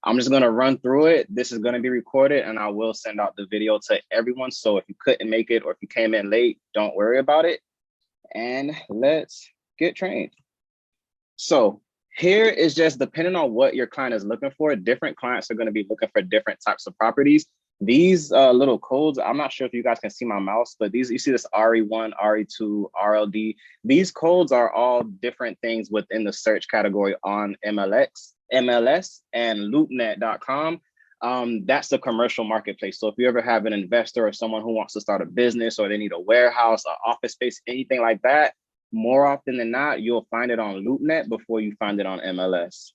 I'm just going to run through it. This is going to be recorded and I will send out the video to everyone. So if you couldn't make it or if you came in late, don't worry about it. And let's get trained. So here is just depending on what your client is looking for. Different clients are going to be looking for different types of properties. These little codes, I'm not sure if you guys can see my mouse, but these, you see this RE1, RE2, RLD. These codes are all different things within the search category on MLS and loopnet.com. That's the commercial marketplace. So if you ever have an investor or someone who wants to start a business or they need a warehouse, an office space, anything like that, more often than not, you'll find it on LoopNet before you find it on MLS.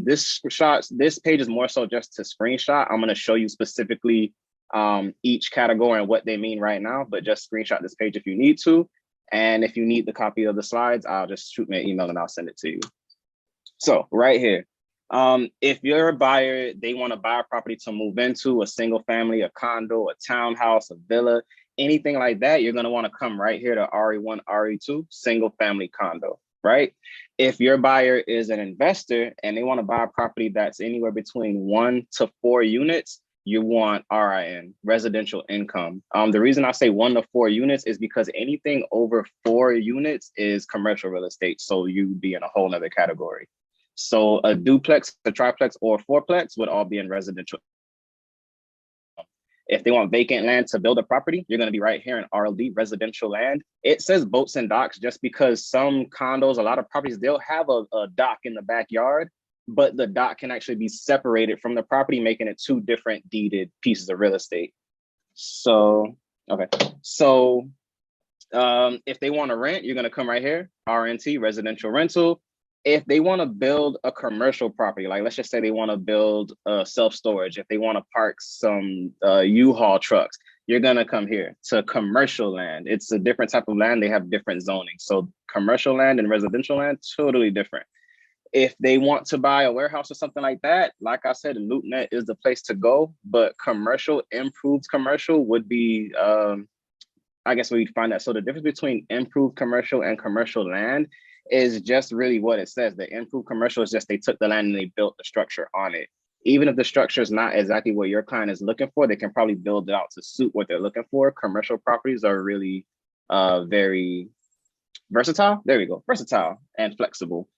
This page is more so just to screenshot. I'm going to show you specifically each category and what they mean right now, but just screenshot this page if you need to. And if you need the copy of the slides, I'll just shoot me an email and I'll send it to you. So right here, if you're a buyer, they want to buy a property to move into, a single family, a condo, a townhouse, a villa, anything like that, you're going to want to come right here to RE1, RE2, single family condo, right? If your buyer is an investor and they want to buy a property that's anywhere between 1 to 4 units, you want RIN, residential income. The reason I say 1 to 4 units is because anything over 4 units is commercial real estate. So you'd be in a whole nother category. So a duplex, a triplex, or a fourplex would all be in residential. If they want vacant land to build a property, you're going to be right here in RLD, residential land. It says boats and docks just because some condos, a lot of properties, they'll have a dock in the backyard, but the dock can actually be separated from the property, making it 2 different deeded pieces of real estate. So, okay. So if they want to rent, you're going to come right here, RNT, residential rental. If they want to build a commercial property, like let's just say they want to build self-storage, if they want to park some U-Haul trucks, you're going to come here to commercial land. It's a different type of land. They have different zoning. So commercial land and residential land, totally different. If they want to buy a warehouse or something like that, like I said, LoopNet is the place to go. But commercial, improved commercial would be, I guess we'd find that. So the difference between improved commercial and commercial land is just really what it says. The improved commercial is just they took the land and they built the structure on it. Even if the structure is not exactly what your client is looking for, they can probably build it out to suit what they're looking for. Commercial properties are really very versatile. There we go, versatile and flexible.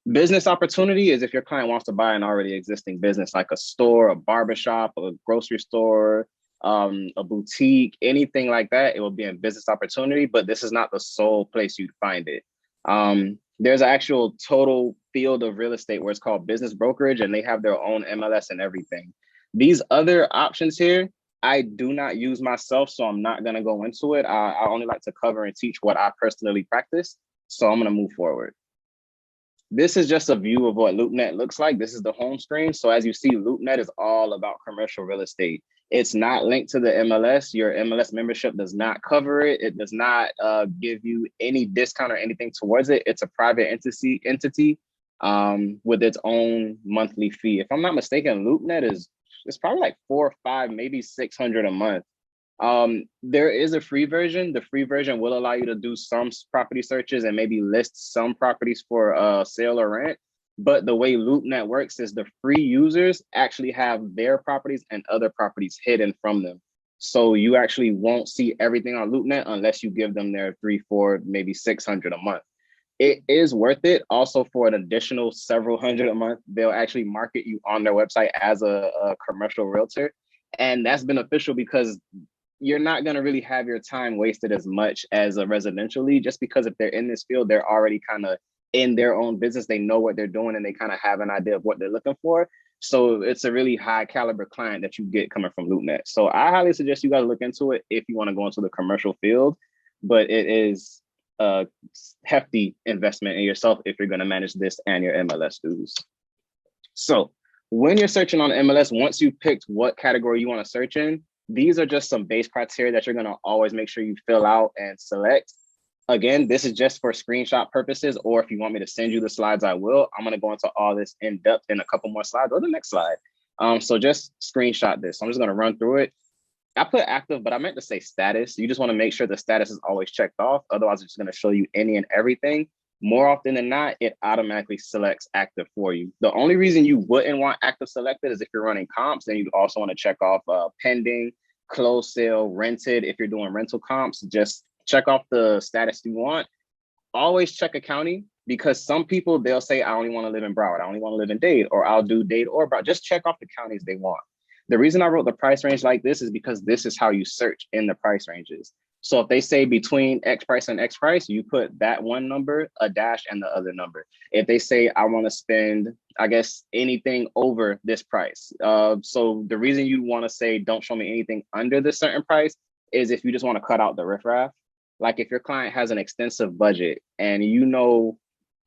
Business opportunity is if your client wants to buy an already existing business, like a store, a barbershop, a grocery store, a boutique, anything like that, it will be a business opportunity, but this is not the sole place you'd find it. There's an actual total field of real estate where it's called business brokerage, and they have their own MLS and everything. These other options here, I do not use myself, so I'm not going to go into it. I only like to cover and teach what I personally practice, so I'm going to move forward. This is just a view of what LoopNet looks like. This is the home screen. So as you see, LoopNet is all about commercial real estate. It's not linked to the MLS. Your MLS membership does not cover it. It does not give you any discount or anything towards it. It's a private entity with its own monthly fee. If I'm not mistaken, LoopNet it's probably like 4 or 5, maybe 600 a month. There is a free version. The free version will allow you to do some property searches and maybe list some properties for sale or rent. But the way LoopNet works is the free users actually have their properties and other properties hidden from them. So you actually won't see everything on LoopNet unless you give them their 3, 4, maybe 600 a month. It is worth it. Also, for an additional several hundred a month, they'll actually market you on their website as a commercial realtor. And that's beneficial because you're not going to really have your time wasted as much as a residential lead, just because if they're in this field, they're already kind of in their own business. They know what they're doing and they kind of have an idea of what they're looking for. So it's a really high caliber client that you get coming from LoopNet. So I highly suggest you guys look into it if you want to go into the commercial field, but it is a hefty investment in yourself if you're going to manage this and your MLS dues. So when you're searching on MLS, once you've picked what category you want to search in, these are just some base criteria that you're going to always make sure you fill out and select. Again, this is just for screenshot purposes, or if you want me to send you the slides, I will. I'm going to go into all this in depth in a couple more slides or the next slide. So just screenshot this. I'm just going to run through it. I put active, but I meant to say status. You just want to make sure the status is always checked off. Otherwise, it's just going to show you any and everything. more often than not, it automatically selects active for you. The only reason you wouldn't want active selected is if you're running comps, then you also want to check off pending, closed sale, rented. If you're doing rental comps, just check off the status you want. Always check a county, because some people, they'll say, I only want to live in Broward, I only want to live in Dade, or I'll do Dade or Broward. Just check off the counties they want. The reason I wrote the price range like this is because this is how you search in the price ranges. So if they say between X price and X price, you put that one number, a dash, and the other number. If they say, I want to spend, I guess, anything over this price. So the reason you want to say, don't show me anything under this certain price is if you just want to cut out the riffraff. Like if your client has an extensive budget and you know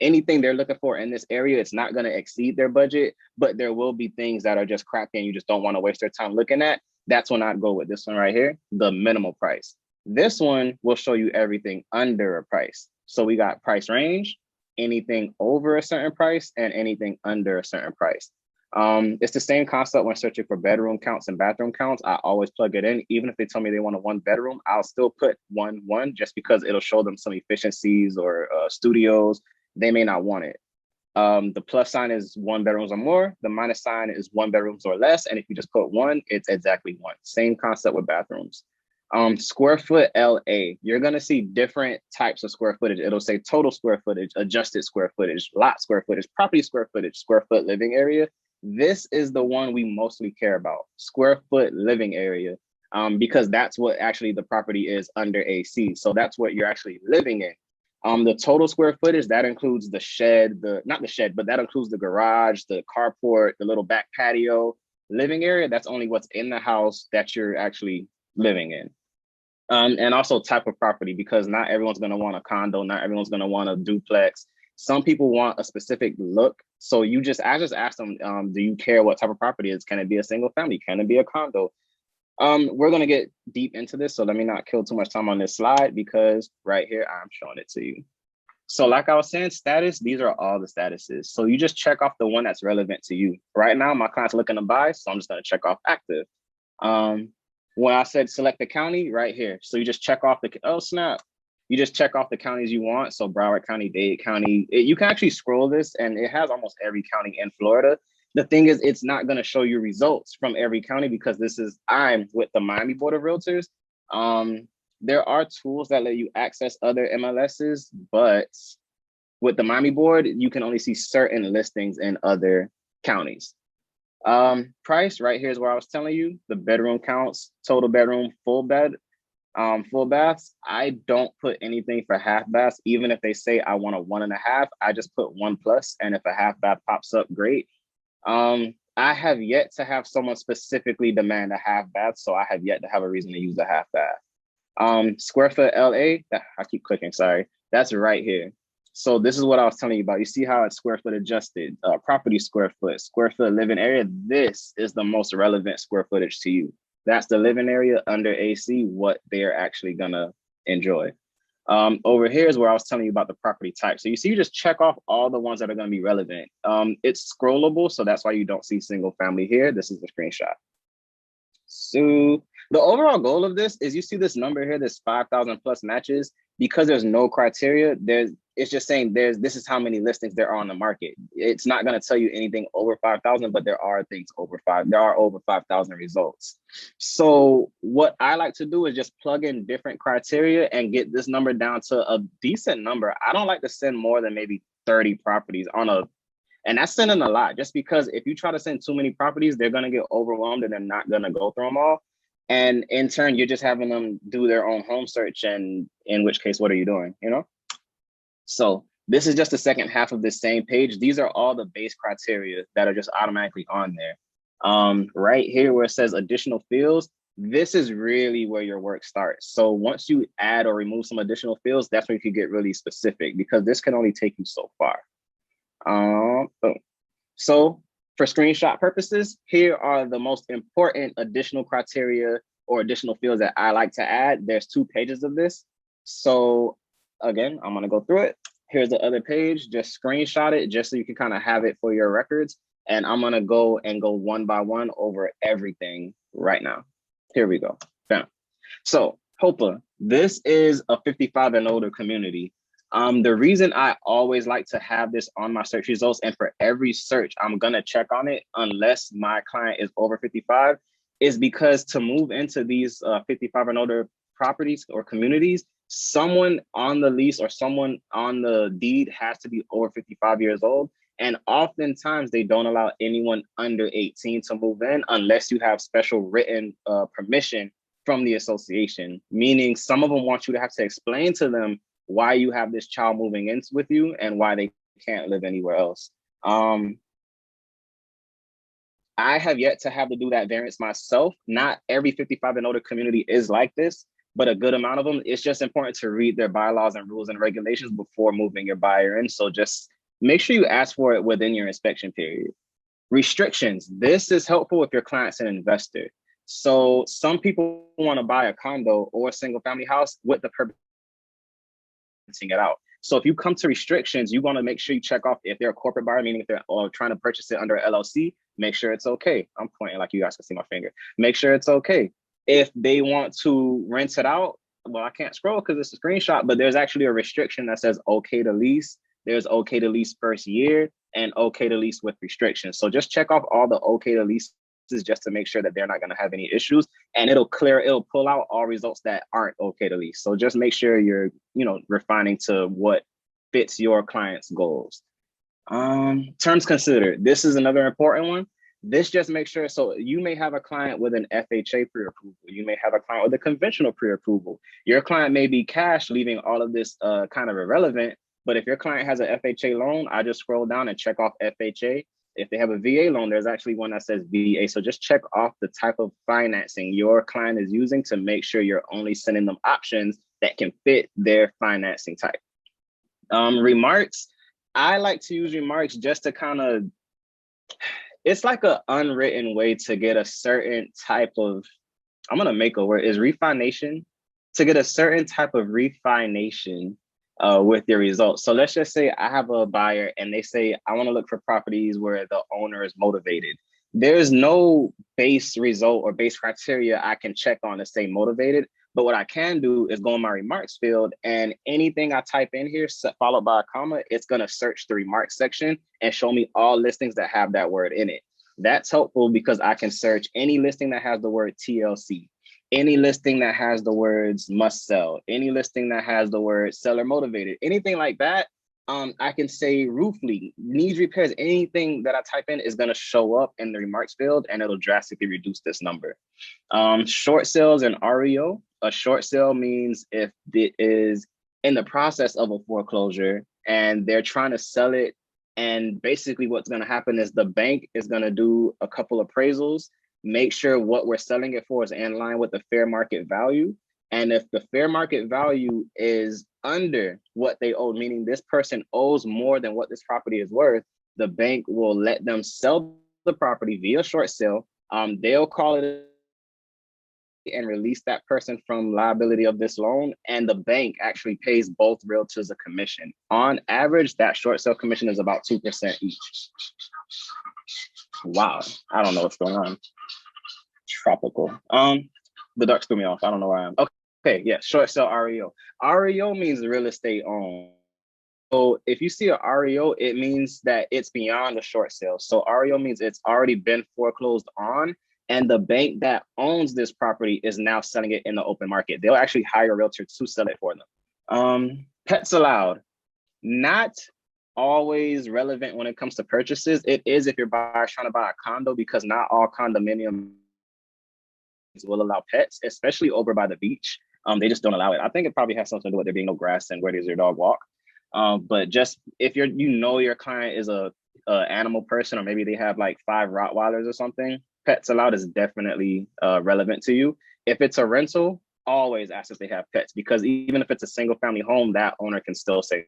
anything they're looking for in this area, it's not going to exceed their budget, but there will be things that are just crappy and you just don't want to waste their time looking at. That's when I'd go with this one right here, the minimal price. This one will show you everything under a price. So we got price range, anything over a certain price, and anything under a certain price. It's the same concept when searching for bedroom counts and bathroom counts. I always plug it in. Even if they tell me they want a 1 bedroom, I'll still put 1 just because it'll show them some efficiencies or studios. They may not want it. The plus sign is 1 bedrooms or more. The minus sign is 1 bedrooms or less. And if you just put 1, it's exactly 1. Same concept with bathrooms. Square foot LA, you're going to see different types of square footage. It'll say total square footage, adjusted square footage, lot square footage, property square footage, square foot living area. This is the one we mostly care about, square foot living area, because that's what actually the property is under AC. So that's what you're actually living in. The total square footage, that includes the shed, not the shed, but that includes the garage, the carport, the little back patio. Living area, that's only what's in the house that you're actually living in. And also type of property, because not everyone's going to want a condo, not everyone's going to want a duplex. Some people want a specific look. So I just asked them, do you care what type of property it is? Can it be a single family? Can it be a condo? We're going to get deep into this, so let me not kill too much time on this slide, because right here, I'm showing it to you. So like I was saying, status, these are all the statuses. So you just check off the one that's relevant to you. Right now, my client's looking to buy, so I'm just going to check off active. When I said select the county, right here. So you just check off the, oh snap. You just check off the counties you want. So Broward County, Dade County. You can actually scroll this and it has almost every county in Florida. The thing is, it's not going to show you results from every county, because I'm with the Miami Board of Realtors. There are tools that let you access other MLSs, but with the Miami Board, you can only see certain listings in other counties. Price, right here is where I was telling you, the bedroom counts, total bedroom, full bed. Full baths, I don't put anything for half baths. Even if they say I want a 1.5, I just put 1+. And if a half bath pops up, great. I have yet to have someone specifically demand a half bath, so I have yet to have a reason to use a half bath. Square foot LA, I keep clicking, sorry. That's right here. So this is what I was telling you about. You see how it's square foot adjusted, property square foot living area. This is the most relevant square footage to you. That's the living area under AC, what they're actually gonna enjoy. Over here is where I was telling you about the property type. So you see, you just check off all the ones that are gonna be relevant. It's scrollable, so that's why you don't see single family here. This is the screenshot. So the overall goal of this is, you see this number here, this 5,000 plus matches, because there's no criteria, it's just saying this is how many listings there are on the market. It's not going to tell you anything over 5,000, but there are things there are over 5,000 results. So what I like to do is just plug in different criteria and get this number down to a decent number. I don't like to send more than maybe 30 properties and that's sending a lot, just because if you try to send too many properties, they're going to get overwhelmed and they're not going to go through them all. And in turn, you're just having them do their own home search. And in which case, what are you doing? So this is just the second half of this same page. These are all the base criteria that are just automatically on there. Right here where it says additional fields, this is really where your work starts. So once you add or remove some additional fields, that's where you can get really specific, because this can only take you so far. So for screenshot purposes, here are the most important additional criteria or additional fields that I like to add. There's 2 pages of this. So again, I'm gonna go through it. Here's the other page, just screenshot it just so you can kind of have it for your records. And I'm gonna go one by one over everything right now. Here we go, bam. So HOPA, this is a 55 and older community. The reason I always like to have this on my search results, and for every search, I'm gonna check on it unless my client is over 55, is because to move into these 55 and older properties or communities, someone on the lease or someone on the deed has to be over 55 years old. And oftentimes they don't allow anyone under 18 to move in unless you have special written permission from the association, meaning some of them want you to have to explain to them why you have this child moving in with you and why they can't live anywhere else. I have yet to have to do that variance myself. Not every 55 and older community is like this, but a good amount of them. It's just important to read their bylaws and rules and regulations before moving your buyer in. So just make sure you ask for it within your inspection period. Restrictions. This is helpful if your client's an investor. So some people want to buy a condo or a single family house with the purpose of it out. So if you come to restrictions, you want to make sure you check off if they're a corporate buyer, meaning if they're trying to purchase it under LLC, make sure it's okay. I'm pointing like you guys can see my finger. Make sure it's okay. If they want to rent it out, well, I can't scroll because it's a screenshot, but there's actually a restriction that says okay to lease. There's okay to lease first year and okay to lease with restrictions. So just check off all the okay to lease just to make sure that they're not going to have any issues, and it'll pull out all results that aren't okay to lease. So just make sure you're, refining to what fits your client's goals. Terms considered. This is another important one. This just makes sure, so you may have a client with an FHA pre-approval. You may have a client with a conventional pre-approval. Your client may be cash, leaving all of this kind of irrelevant. But if your client has an FHA loan, I just scroll down and check off FHA. If they have a VA loan, there's actually one that says VA. So just check off the type of financing your client is using to make sure you're only sending them options that can fit their financing type. Remarks. I like to use remarks just to kind of, it's like an unwritten way to get a certain type of, I'm going to make a word, is refination, to get a certain type of refination with your results. So let's just say I have a buyer and they say, I want to look for properties where the owner is motivated. There's no base result or base criteria I can check on to say motivated. But what I can do is go in my remarks field, and anything I type in here followed by a comma, it's going to search the remarks section and show me all listings that have that word in it. That's helpful because I can search any listing that has the word TLC, any listing that has the words must sell, any listing that has the word seller motivated, anything like that. I can say roof leak, needs repairs, anything that I type in is going to show up in the remarks field, and it'll drastically reduce this number. Short sales and REO. A short sale means if it is in the process of a foreclosure and they're trying to sell it, and basically what's going to happen is the bank is going to do a couple appraisals, make sure what we're selling it for is in line with the fair market value. And if the fair market value is under what they owe, meaning this person owes more than what this property is worth, the bank will let them sell the property via short sale. They'll call it and release that person from liability of this loan. And the bank actually pays both realtors a commission. On average, that short sale commission is about 2% each. Wow, I don't know what's going on. Tropical. The ducks threw me off. I don't know where I am. Okay, yeah, short sale REO. REO means real estate owned. So if you see a REO, it means that it's beyond a short sale. So REO means it's already been foreclosed on, and the bank that owns this property is now selling it in the open market. They'll actually hire a realtor to sell it for them. Pets allowed. Not always relevant when it comes to purchases. It is if your buyer's trying to buy a condo, because not all condominiums will allow pets, especially over by the beach. They just don't allow it. I think it probably has something to do with there being no grass and where does your dog walk. But just if your client is a animal person, or maybe they have like 5 Rottweilers or something, pets allowed is definitely relevant to you. If it's a rental, always ask if they have pets, because even if it's a single family home, that owner can still say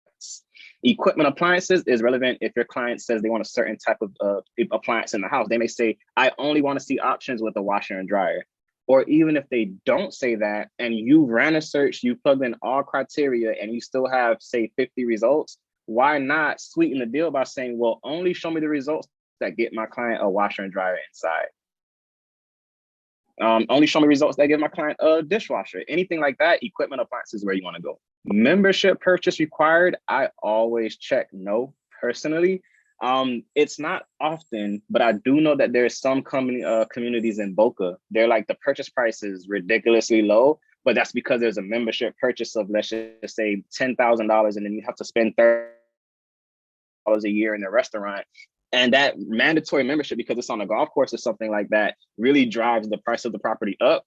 pets. Equipment appliances is relevant if your client says they want a certain type of appliance in the house. They may say, I only want to see options with a washer and dryer. Or even if they don't say that and you ran a search, you plugged in all criteria and you still have, say, 50 results, why not sweeten the deal by saying, well, only show me the results that get my client a washer and dryer inside. Only show me results that give my client a dishwasher, anything like that. Equipment, appliances, where you want to go. Membership purchase required. I always check no personally. It's not often, but I do know that there's some communities in Boca. They're like the purchase price is ridiculously low, but that's because there's a membership purchase of, let's just say, $10,000, and then you have to spend $30 a year in the restaurant. And that mandatory membership, because it's on a golf course or something like that, really drives the price of the property up.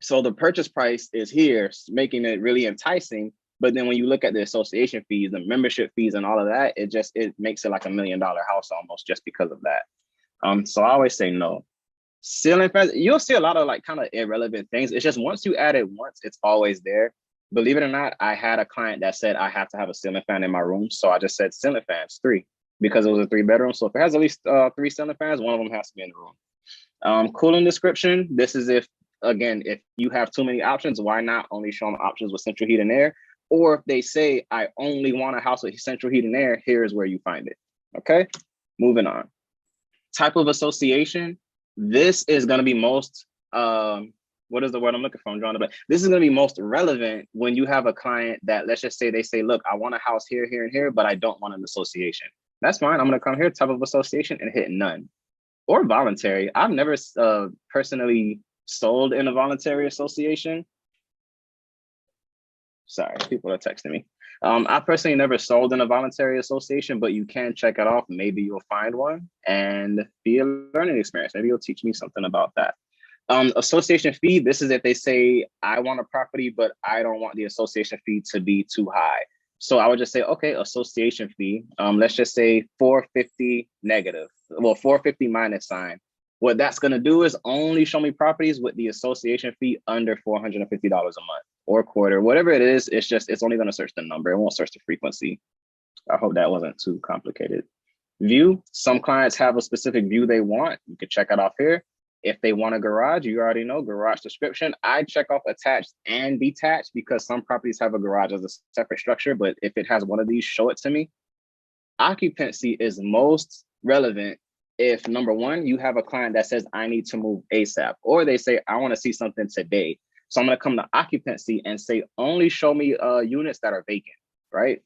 So the purchase price is here, making it really enticing. But then when you look at the association fees, the membership fees and all of that, it makes it like $1 million house almost, just because of that. So I always say no. Ceiling fans, you'll see a lot of like kind of irrelevant things. It's just once you add it once, it's always there. Believe it or not, I had a client that said I have to have a ceiling fan in my room. So I just said ceiling fans, 3, because it was a 3-bedroom. So if it has at least 3 ceiling fans, one of them has to be in the room. Cooling description, this is if you have too many options, why not only show them options with central heat and air? Or if they say, I only want a house with central heat and air, here's where you find it. Okay, moving on. Type of association. This is going to be most, what is the word I'm looking for? I'm drawing it, but this is going to be most relevant when you have a client that, let's just say they say, look, I want a house here, here, and here, but I don't want an association. That's fine. I'm going to come here, type of association, and hit none. Or voluntary. I've never personally sold in a voluntary association. Sorry, people are texting me. I personally never sold in a voluntary association, but you can check it off. Maybe you'll find one and be a learning experience. Maybe you'll teach me something about that. Association fee, this is if they say, I want a property, but I don't want the association fee to be too high. So I would just say, okay, association fee, let's just say 450 negative, well, 450 minus sign. What that's going to do is only show me properties with the association fee under $450 a month or quarter, whatever it is. It's only going to search the number. It won't search the frequency. I hope that wasn't too complicated. View, some clients have a specific view they want. You could check it off here. If they want a garage, you already know garage description. I check off attached and detached because some properties have a garage as a separate structure, but if it has one of these, show it to me. Occupancy is most relevant if, number one, you have a client that says, I need to move ASAP, or they say, I want to see something today. So I'm going to come to occupancy and say, only show me units that are vacant, right?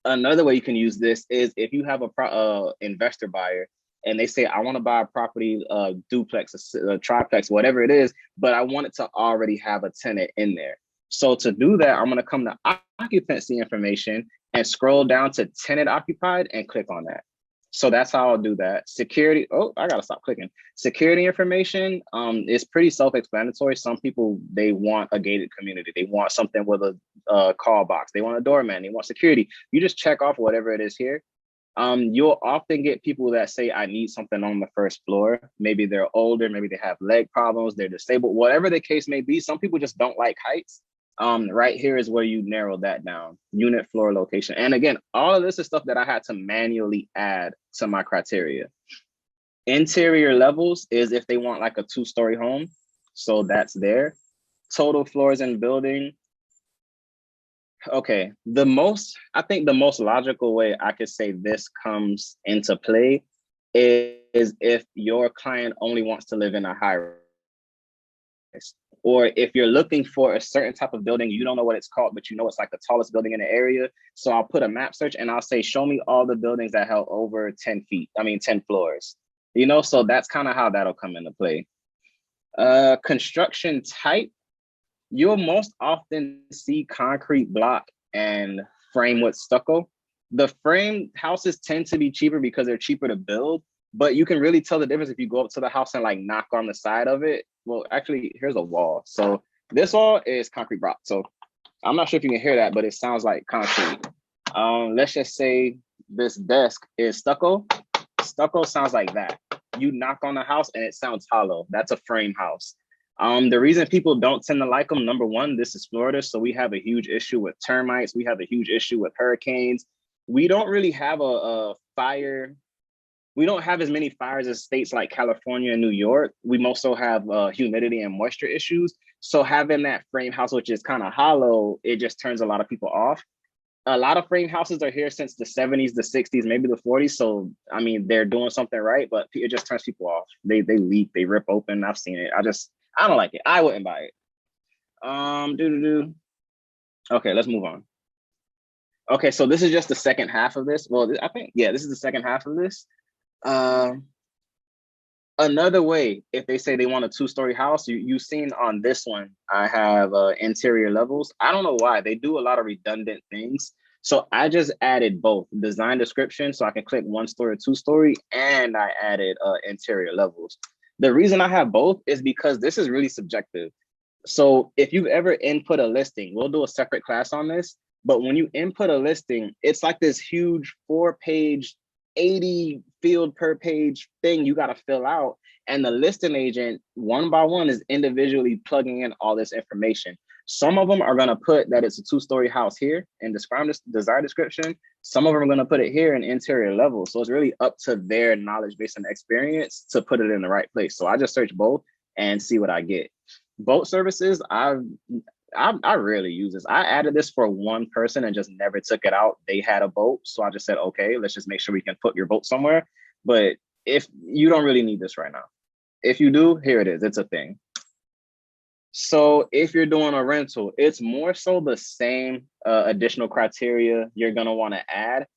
Another way you can use this is if you have a investor buyer and they say, I want to buy a property, duplex, a triplex, whatever it is, but I want it to already have a tenant in there. So to do that, I'm going to come to occupancy information and scroll down to tenant occupied and click on that. So that's how I'll do that. Security, oh, I gotta stop clicking. Security information is pretty self-explanatory. Some people, they want a gated community. They want something with a call box. They want a doorman, they want security. You just check off whatever it is here. You'll often get people that say, I need something on the first floor. Maybe they're older, maybe they have leg problems, they're disabled, whatever the case may be. Some people just don't like heights. Right here is where you narrow that down, unit, floor, location. And again, all of this is stuff that I had to manually add to my criteria. Interior levels is if they want like a 2-story home. So that's there. Total floors in building. Okay, I think the most logical way I could say this comes into play is if your client only wants to live in a high rise. Or if you're looking for a certain type of building, you don't know what it's called, but you know it's like the tallest building in the area. So I'll put a map search and I'll say, show me all the buildings that have over 10 floors. You know, so that's kind of how that'll come into play. Construction type, you'll most often see concrete block and frame with stucco. The frame houses tend to be cheaper because they're cheaper to build, but you can really tell the difference if you go up to the house and like knock on the side of it. Well, actually, here's a wall. So this wall is concrete block. So I'm not sure if you can hear that, but it sounds like concrete. Let's just say this desk is stucco. Stucco sounds like that. You knock on the house and it sounds hollow. That's a frame house. The reason people don't tend to like them, number one, this is Florida. So we have a huge issue with termites. We have a huge issue with hurricanes. We don't really have a fire. We don't have as many fires as states like California and New York. We also have humidity and moisture issues. So having that frame house, which is kind of hollow, it just turns a lot of people off. A lot of frame houses are here since the 70s, the 60s, maybe the 40s. So, I mean, they're doing something right, but it just turns people off. They leak, they rip open. I've seen it. I don't like it. I wouldn't buy it. Okay, let's move on. Okay, so this is just the second half of this. Well, I think, yeah, this is the second half of this. Uh, Another way, if they say they want a 2-story house, you've seen on this one, I have interior levels. I don't know why. They do a lot of redundant things. So I just added both design description, so I can click 1-story or 2-story, and I added interior levels. The reason I have both is because this is really subjective. So if you've ever input a listing, we'll do a separate class on this, but when you input a listing, it's like this huge 4-page, 80 field per page thing you got to fill out. And the listing agent, one by one, is individually plugging in all this information. Some of them are going to put that it's a 2-story house here and describe this design description. Some of them are going to put it here in interior level. So it's really up to their knowledge based on experience to put it in the right place. So I just search both and see what I get. Boat services, I rarely use this. I added this for one person and just never took it out. They had a boat, so I just said, okay, let's just make sure we can put your boat somewhere. But if you don't really need this right now, if you do, here it is. It's a thing. So if you're doing a rental, it's more so the same additional criteria you're gonna want to add.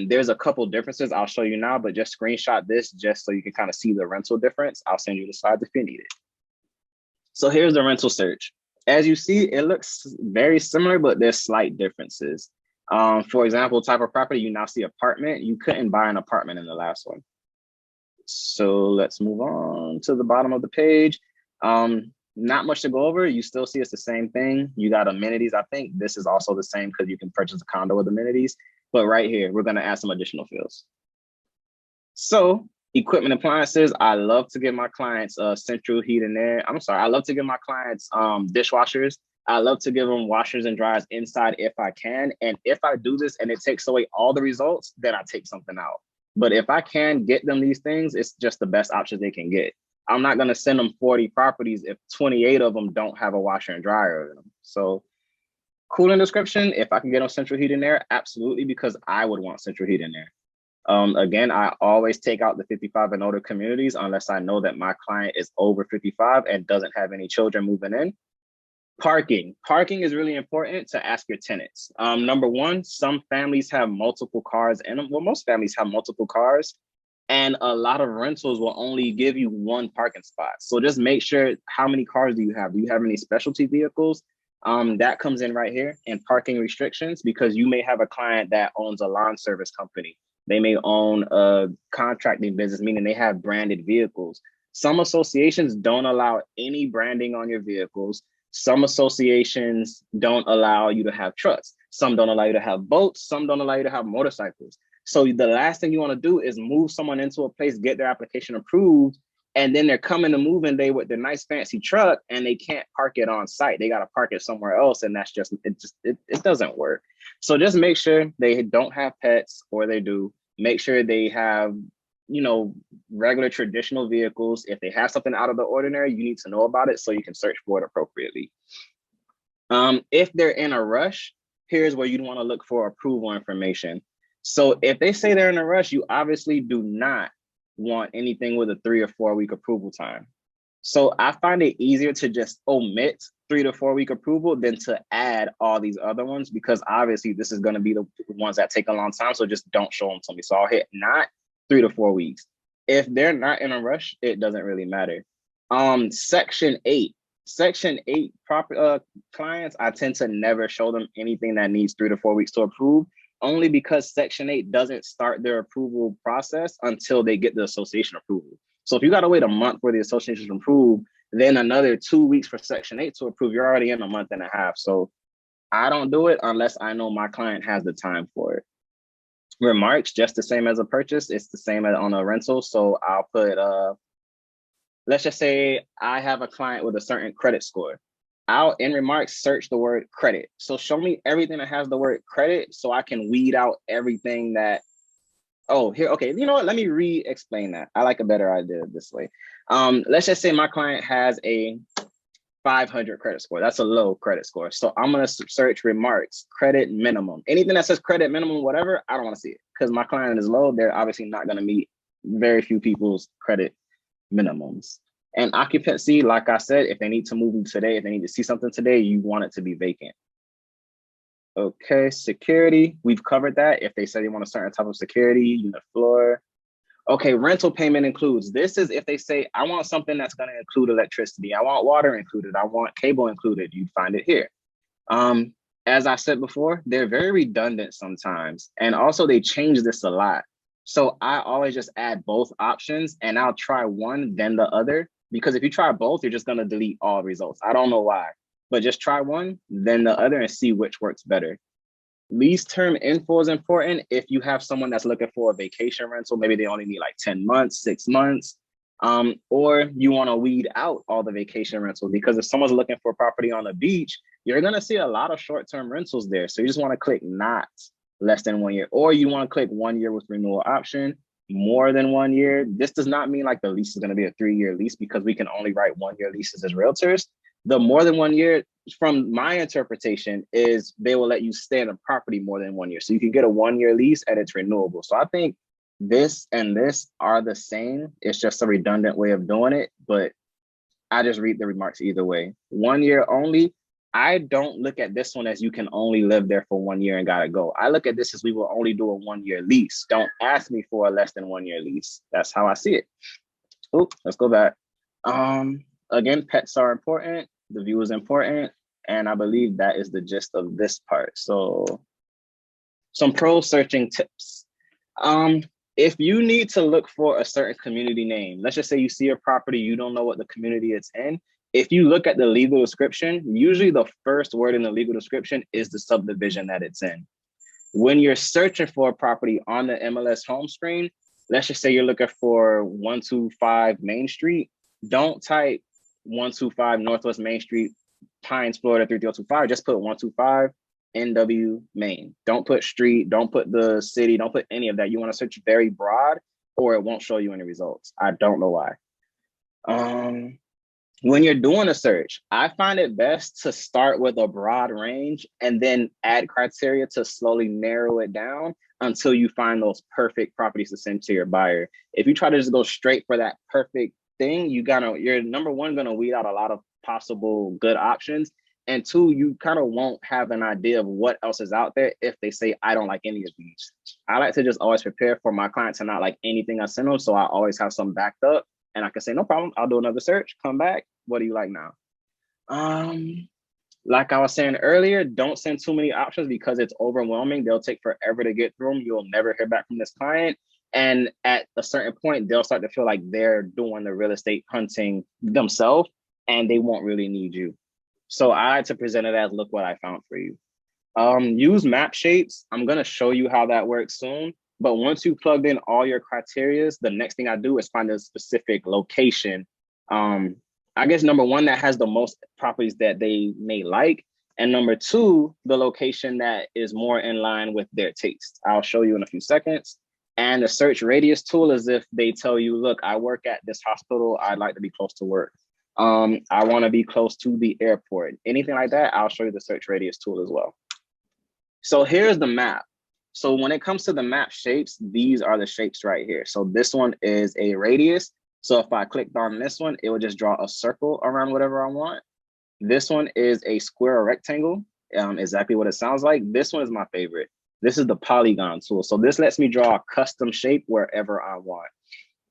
There's a couple differences I'll show you now, but just screenshot this just so you can kind of see the rental difference. I'll send you the slides if you need it. So here's the rental search. As you see, it looks very similar, but there's slight differences. For example, type of property, you now see apartment. You couldn't buy an apartment in the last one. So let's move on to the bottom of the page. Not much to go over. You still see it's the same thing. You got amenities. I think this is also the same because you can purchase a condo with amenities. But right here, we're going to add some additional fields. So equipment appliances, I love to give my clients central heat and air. I love to give my clients dishwashers. I love to give them washers and dryers inside if I can. And if I do this and it takes away all the results, then I take something out. But if I can get them these things, it's just the best options they can get. I'm not going to send them 40 properties if 28 of them don't have a washer and dryer in them. So cooling description, if I can get them central heat and air, absolutely, because I would want central heat and air. Again, I always take out the 55 and older communities unless I know that my client is over 55 and doesn't have any children moving in. Parking is really important to ask your tenants. Number one, some families have multiple cars in them. Well, most families have multiple cars, and a lot of rentals will only give you one parking spot. So just make sure, how many cars do you have? Do you have any specialty vehicles? That comes in right here, and parking restrictions, because you may have a client that owns a lawn service company. They may own a contracting business, meaning they have branded vehicles. Some associations don't allow any branding on your vehicles. Some associations don't allow you to have trucks. Some don't allow you to have boats. Some don't allow you to have motorcycles. So the last thing you want to do is move someone into a place, get their application approved, and then they're coming to move in day with their nice fancy truck and they can't park it on site. They got to park it somewhere else. And that's just, it doesn't work. So just make sure they don't have pets, or they do. Make sure they have, regular traditional vehicles. If they have something out of the ordinary, you need to know about it so you can search for it appropriately. If they're in a rush, here's where you'd want to look for approval information. So if they say they're in a rush, you obviously do not want anything with a 3 or 4 week approval time. So I find it easier to just omit 3 to 4 week approval than to add all these other ones, because obviously this is going to be the ones that take a long time. So just don't show them to me. So I'll hit not 3 to 4 weeks. If they're not in a rush, it doesn't really matter. Section 8 clients, I tend to never show them anything that needs 3 to 4 weeks to approve, only because Section 8 doesn't start their approval process until they get the association approval. So if you got to wait a month for the association to approve, then another 2 weeks for Section 8 to approve, you're already in a month and a half. So I don't do it unless I know my client has the time for it. Remarks, just the same as a purchase. It's the same as on a rental. So I'll put, let's just say I have a client with a certain credit score. I'll, in remarks, search the word credit. So show me everything that has the word credit so I can weed out everything that, oh, here, okay, you know what? Let me re-explain that. I like a better idea this way. Let's just say my client has a 500 credit score. That's a low credit score. So I'm going to search remarks, credit minimum. Anything that says credit minimum, whatever, I don't want to see it, because my client is low. They're obviously not going to meet very few people's credit minimums. And occupancy, like I said, if they need to move today, if they need to see something today, you want it to be vacant. Okay, security, we've covered that. If they say they want a certain type of security, unit floor. Okay, rental payment includes. This is if they say, I want something that's going to include electricity. I want water included. I want cable included. You'd find it here. As I said before, they're very redundant sometimes. And also they change this a lot. So I always just add both options and I'll try one, then the other. Because if you try both, you're just going to delete all results. I don't know why, but just try one, then the other and see which works better. Lease term info is important if you have someone that's looking for a vacation rental. Maybe they only need like 10 months, 6 months, or you want to weed out all the vacation rentals, because if someone's looking for property on the beach, you're going to see a lot of short-term rentals there. So you just want to click not less than 1 year, or you want to click 1 year with renewal option, more than 1 year. This does not mean like the lease is going to be a 3-year lease, because we can only write 1 year leases as realtors. The more than 1 year, from my interpretation, is they will let you stay in the property more than 1 year. So you can get a 1 year lease and it's renewable. So I think this and this are the same. It's just a redundant way of doing it, but I just read the remarks either way. 1 year only. I don't look at this one as you can only live there for 1 year and gotta go. I look at this as we will only do a 1 year lease. Don't ask me for a less than 1 year lease. That's how I see it. Oh, let's go back. Again, pets are important. The view is important. And I believe that is the gist of this part. So some pro searching tips. If you need to look for a certain community name, let's just say you see a property, you don't know what the community it's in. If you look at the legal description, usually the first word in the legal description is the subdivision that it's in. When you're searching for a property on the MLS home screen, let's just say you're looking for 125 Main Street, don't type 125 Northwest Main Street, Pines, Florida 33025. Just put 125 NW Main. Don't put street, don't put the city, don't put any of that. You want to search very broad or it won't show you any results. I don't know why. When you're doing a search, I find it best to start with a broad range and then add criteria to slowly narrow it down until you find those perfect properties to send to your buyer. If you try to just go straight for that perfect thing, you're number one, gonna weed out a lot of possible good options. And two, you kind of won't have an idea of what else is out there if they say, I don't like any of these. I like to just always prepare for my clients to not like anything I send them. So I always have some backed up and I can say, no problem, I'll do another search, come back. What do you like now? Like I was saying earlier, don't send too many options because it's overwhelming. They'll take forever to get through them. You'll never hear back from this client. And at a certain point, they'll start to feel like they're doing the real estate hunting themselves and they won't really need you. So I like to present it as, look what I found for you. Use map shapes. I'm going to show you how that works soon. But once you plugged in all your criterias, the next thing I do is find a specific location. I guess number one, that has the most properties that they may like. And number two, the location that is more in line with their taste. I'll show you in a few seconds. And the search radius tool is if they tell you, look, I work at this hospital, I'd like to be close to work. I want to be close to the airport. Anything like that, I'll show you the search radius tool as well. So here's the map. So when it comes to the map shapes, these are the shapes right here. So this one is a radius. So if I clicked on this one, it would just draw a circle around whatever I want. This one is a square or rectangle, exactly what it sounds like. This one is my favorite. This is the polygon tool. So this lets me draw a custom shape wherever I want.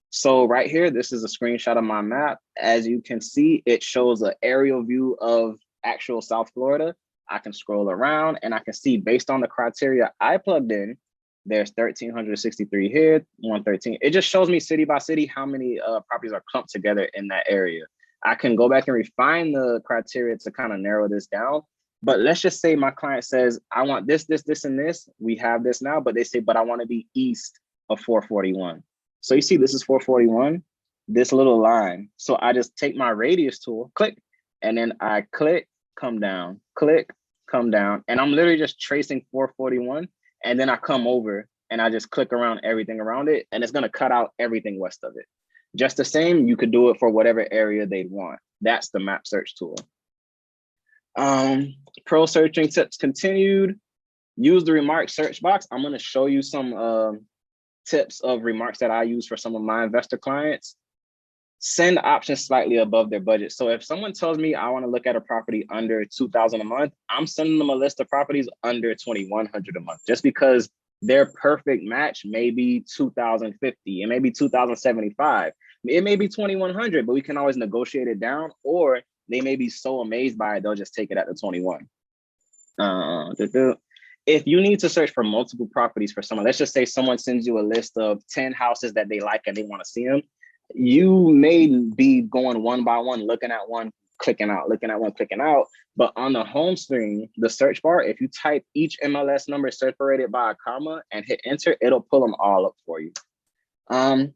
So right here, this is a screenshot of my map. As you can see, it shows an aerial view of actual South Florida. I can scroll around and I can see based on the criteria I plugged in, there's 1,363 here, 113. It just shows me city by city how many properties are clumped together in that area. I can go back and refine the criteria to kind of narrow this down. But let's just say my client says, I want this, this, this, and this. We have this now, but they say, but I want to be east of 441. So you see, this is 441, this little line. So I just take my radius tool, click, and then I click, come down, click, come down. And I'm literally just tracing 441. And then I come over and I just click around everything around it. And it's going to cut out everything west of it. Just the same, you could do it for whatever area they'd want. That's the map search tool. Pro searching tips continued. Use the remark search box. I'm going to show you some tips of remarks that I use for some of my investor clients. Send options slightly above their budget. So if someone tells me I want to look at a property under 2,000 a month, I'm sending them a list of properties under 2,100 a month, just because their perfect match may be 2,050, it may be 2,075, it may be 2,100, but we can always negotiate it down, or they may be so amazed by it, they'll just take it at the 21. If you need to search for multiple properties for someone, let's just say someone sends you a list of 10 houses that they like and they want to see them, you may be going one by one, looking at one, clicking out, looking at one, clicking out. But on the home screen, the search bar, if you type each MLS number separated by a comma and hit enter, it'll pull them all up for you.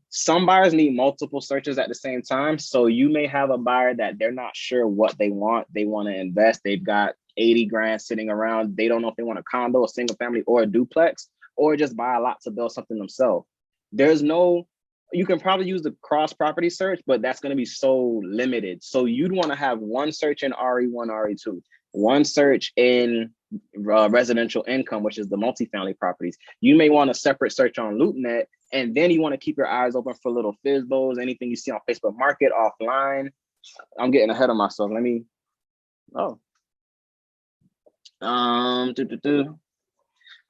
Some buyers need multiple searches at the same time. So you may have a buyer that they're not sure what they want. They want to invest. They've got 80 grand sitting around. They don't know if they want a condo, a single family, or a duplex, or just buy a lot to build something themselves. You can probably use the cross property search, but that's going to be so limited. So you'd want to have one search in RE1, RE2, one search in residential income, which is the multifamily properties. You may want a separate search on LoopNet, and then you want to keep your eyes open for little FISBOs, anything you see on Facebook Market, offline. I'm getting ahead of myself.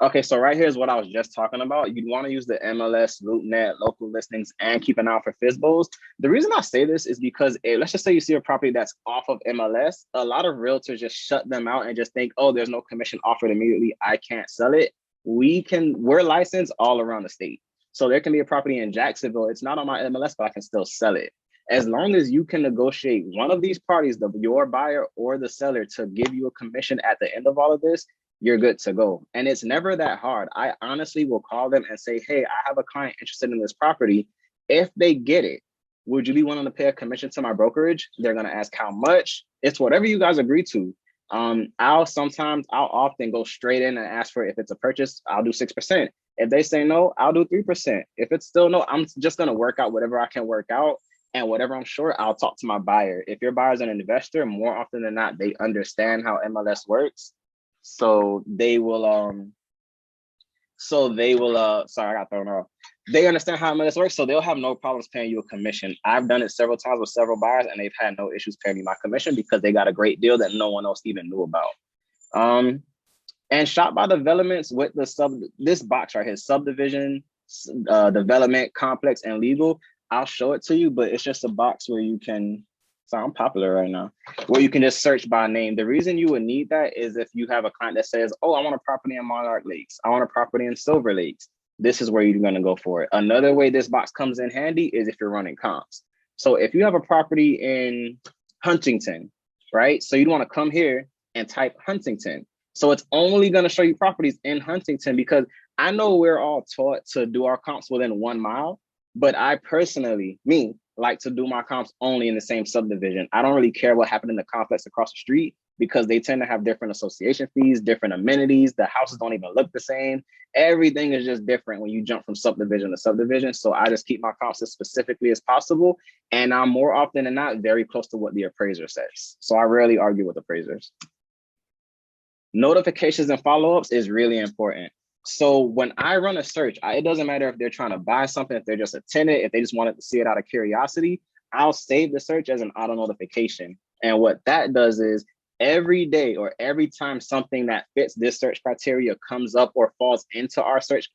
Okay, so right here is what I was just talking about. You'd want to use the MLS, LoopNet, local listings, and keep an eye out for FISBOs. The reason I say this is because let's just say you see a property that's off of MLS. A lot of realtors just shut them out and just think, oh, there's no commission offered immediately, I can't sell it. We're licensed all around the state. So there can be a property in Jacksonville. It's not on my MLS, but I can still sell it. As long as you can negotiate one of these parties, your buyer or the seller, to give you a commission at the end of all of this, you're good to go. And it's never that hard. I honestly will call them and say, hey, I have a client interested in this property. If they get it, would you be willing to pay a commission to my brokerage? They're going to ask how much. It's whatever you guys agree to. I'll often go straight in and ask for, if it's a purchase, I'll do 6%. If they say no, I'll do 3%. If it's still no, I'm just going to work out whatever I can work out. And whatever I'm short, I'll talk to my buyer. If your buyer's an investor, more often than not, they understand how MLS works. So they will, sorry, I got thrown off. They understand how MLS works, so they'll have no problems paying you a commission. I've done it several times with several buyers, and they've had no issues paying me my commission because they got a great deal that no one else even knew about. And shop by developments with this box right here, subdivision, development, complex, and legal. I'll show it to you, but it's just a box where you can, sorry, I'm popular right now, where you can just search by name. The reason you would need that is if you have a client that says, oh, I want a property in Monarch Lakes, I want a property in Silver Lakes, this is where you're going to go for it. Another way this box comes in handy is if you're running comps. So if you have a property in Huntington, right? So you'd want to come here and type Huntington. So it's only going to show you properties in Huntington, because I know we're all taught to do our comps within 1 mile, but I personally, like to do my comps only in the same subdivision. I don't really care what happened in the complex across the street, because they tend to have different association fees, different amenities. The houses don't even look the same. Everything is just different when you jump from subdivision to subdivision. So I just keep my comps as specifically as possible. And I'm more often than not very close to what the appraiser says. So I rarely argue with appraisers. Notifications and follow-ups is really important. So when I run a search, it doesn't matter if they're trying to buy something, if they're just a tenant, if they just wanted to see it out of curiosity, I'll save the search as an auto notification. And what that does is every day or every time something that fits this search criteria comes up or falls into our search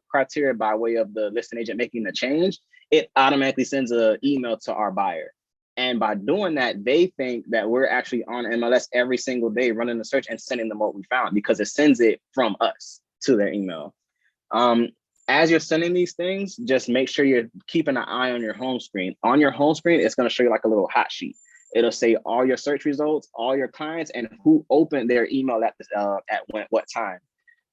criteria by way of the listing agent making the change, it automatically sends an email to our buyer. And by doing that, they think that we're actually on MLS every single day running the search and sending them what we found, because it sends it from us to their email. As you're sending these things, just make sure you're keeping an eye on your home screen. On your home screen, it's going to show you like a little hot sheet. It'll say all your search results, all your clients, and who opened their email at what time.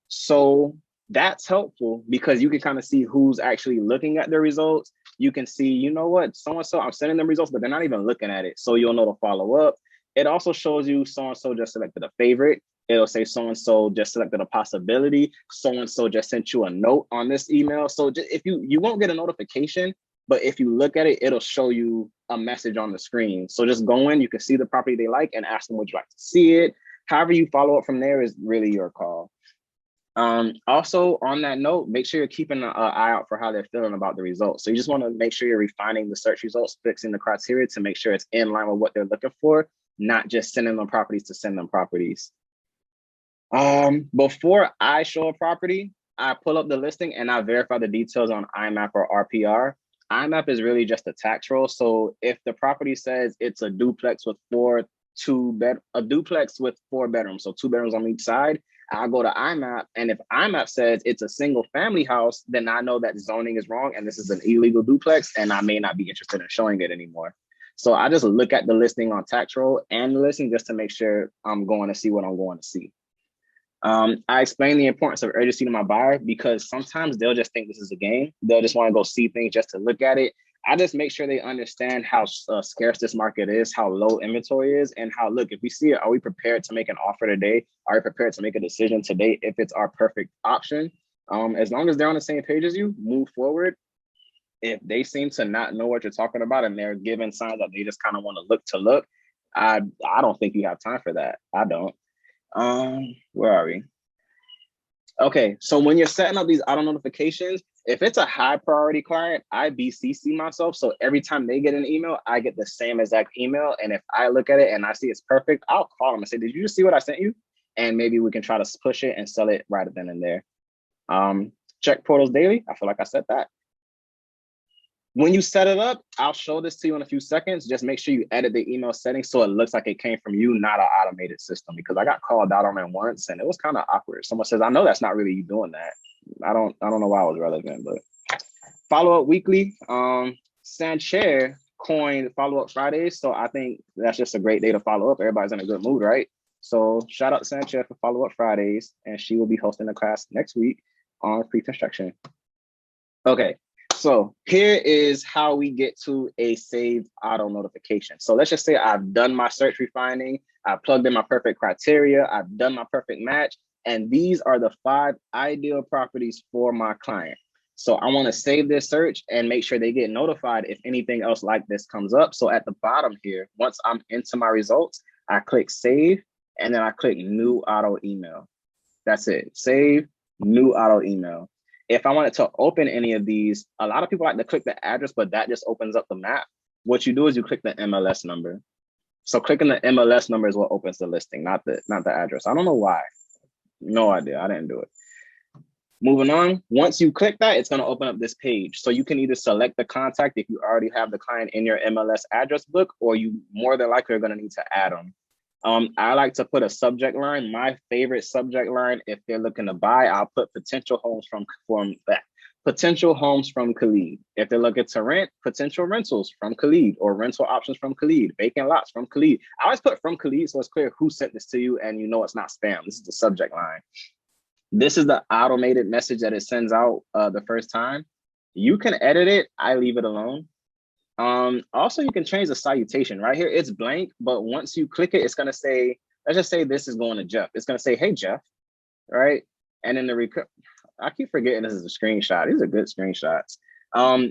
So that's helpful, because you can kind of see who's actually looking at the results. You can see, you know what, so-and-so, I'm sending them results, but they're not even looking at it. So you'll know to follow up. It also shows you so-and-so just selected a favorite. It'll say so-and-so just selected a possibility. So-and-so just sent you a note on this email. So if you won't get a notification, but if you look at it, it'll show you a message on the screen. So just go in, you can see the property they like and ask them, would you like to see it? However you follow up from there is really your call. Also on that note, make sure you're keeping an eye out for how they're feeling about the results. So you just want to make sure you're refining the search results, fixing the criteria to make sure it's in line with what they're looking for, not just sending them properties to send them properties. Before I show a property, I pull up the listing and I verify the details on IMAP or RPR. IMAP is really just a tax roll. So if the property says it's a duplex with a duplex with 4 bedrooms, so 2 bedrooms on each side, I'll go to IMAP. And if IMAP says it's a single family house, then I know that zoning is wrong and this is an illegal duplex and I may not be interested in showing it anymore. So I just look at the listing on tax roll and the listing just to make sure I'm going to see what I'm going to see. I explain the importance of urgency to my buyer because sometimes they'll just think this is a game. They'll just want to go see things just to look at it. I just make sure they understand how scarce this market is, how low inventory is, and how, look, if we see it, are we prepared to make an offer today? Are we prepared to make a decision today if it's our perfect option? As long as they're on the same page as you, move forward. If they seem to not know what you're talking about and they're giving signs that they just kind of want to look, I don't think you have time for that. I don't. Where are we? Okay, so when you're setting up these auto notifications, if it's a high priority client, I BCC myself. So every time they get an email, I get the same exact email. And if I look at it and I see it's perfect, I'll call them and say, did you just see what I sent you? And maybe we can try to push it and sell it right then and there. Check portals daily. I feel like I said that. When you set it up, I'll show this to you in a few seconds. Just make sure you edit the email settings so it looks like it came from you, not an automated system, because I got called out on it once and it was kind of awkward. Someone says, I know that's not really you doing that. I don't know why it was relevant, but follow up weekly. Sancher coined follow up Fridays. So I think that's just a great day to follow up. Everybody's in a good mood, right? So shout out to Sancher for follow up Fridays, and she will be hosting a class next week on pre-construction. Okay. So here is how we get to a saved auto notification. So let's just say I've done my search refining, I've plugged in my perfect criteria, I've done my perfect match, and these are the 5 ideal properties for my client. So I want to save this search and make sure they get notified if anything else like this comes up. So at the bottom here, once I'm into my results, I click save, and then I click new auto email. That's it, save, new auto email. If I wanted to open any of these, a lot of people like to click the address, but that just opens up the map. What you do is you click the MLS number. So clicking the MLS number is what opens the listing, not the address. I don't know why. No idea. I didn't do it. Moving on. Once you click that, it's going to open up this page. So you can either select the contact if you already have the client in your MLS address book, or you more than likely are going to need to add them. I like to put a subject line. My favorite subject line, if they're looking to buy, I'll put potential homes from Khalid. If they're looking to rent, potential rentals from Khalid, or rental options from Khalid, vacant lots from Khalid. I always put from Khalid so it's clear who sent this to you and you know it's not spam. This is the subject line. This is the automated message that it sends out the first time. You can edit it. I leave it alone. Also, you can change the salutation. Right here, it's blank, but once you click it, it's going to say, let's just say this is going to Jeff. It's going to say, hey, Jeff, right? And then I keep forgetting this is a screenshot. These are good screenshots.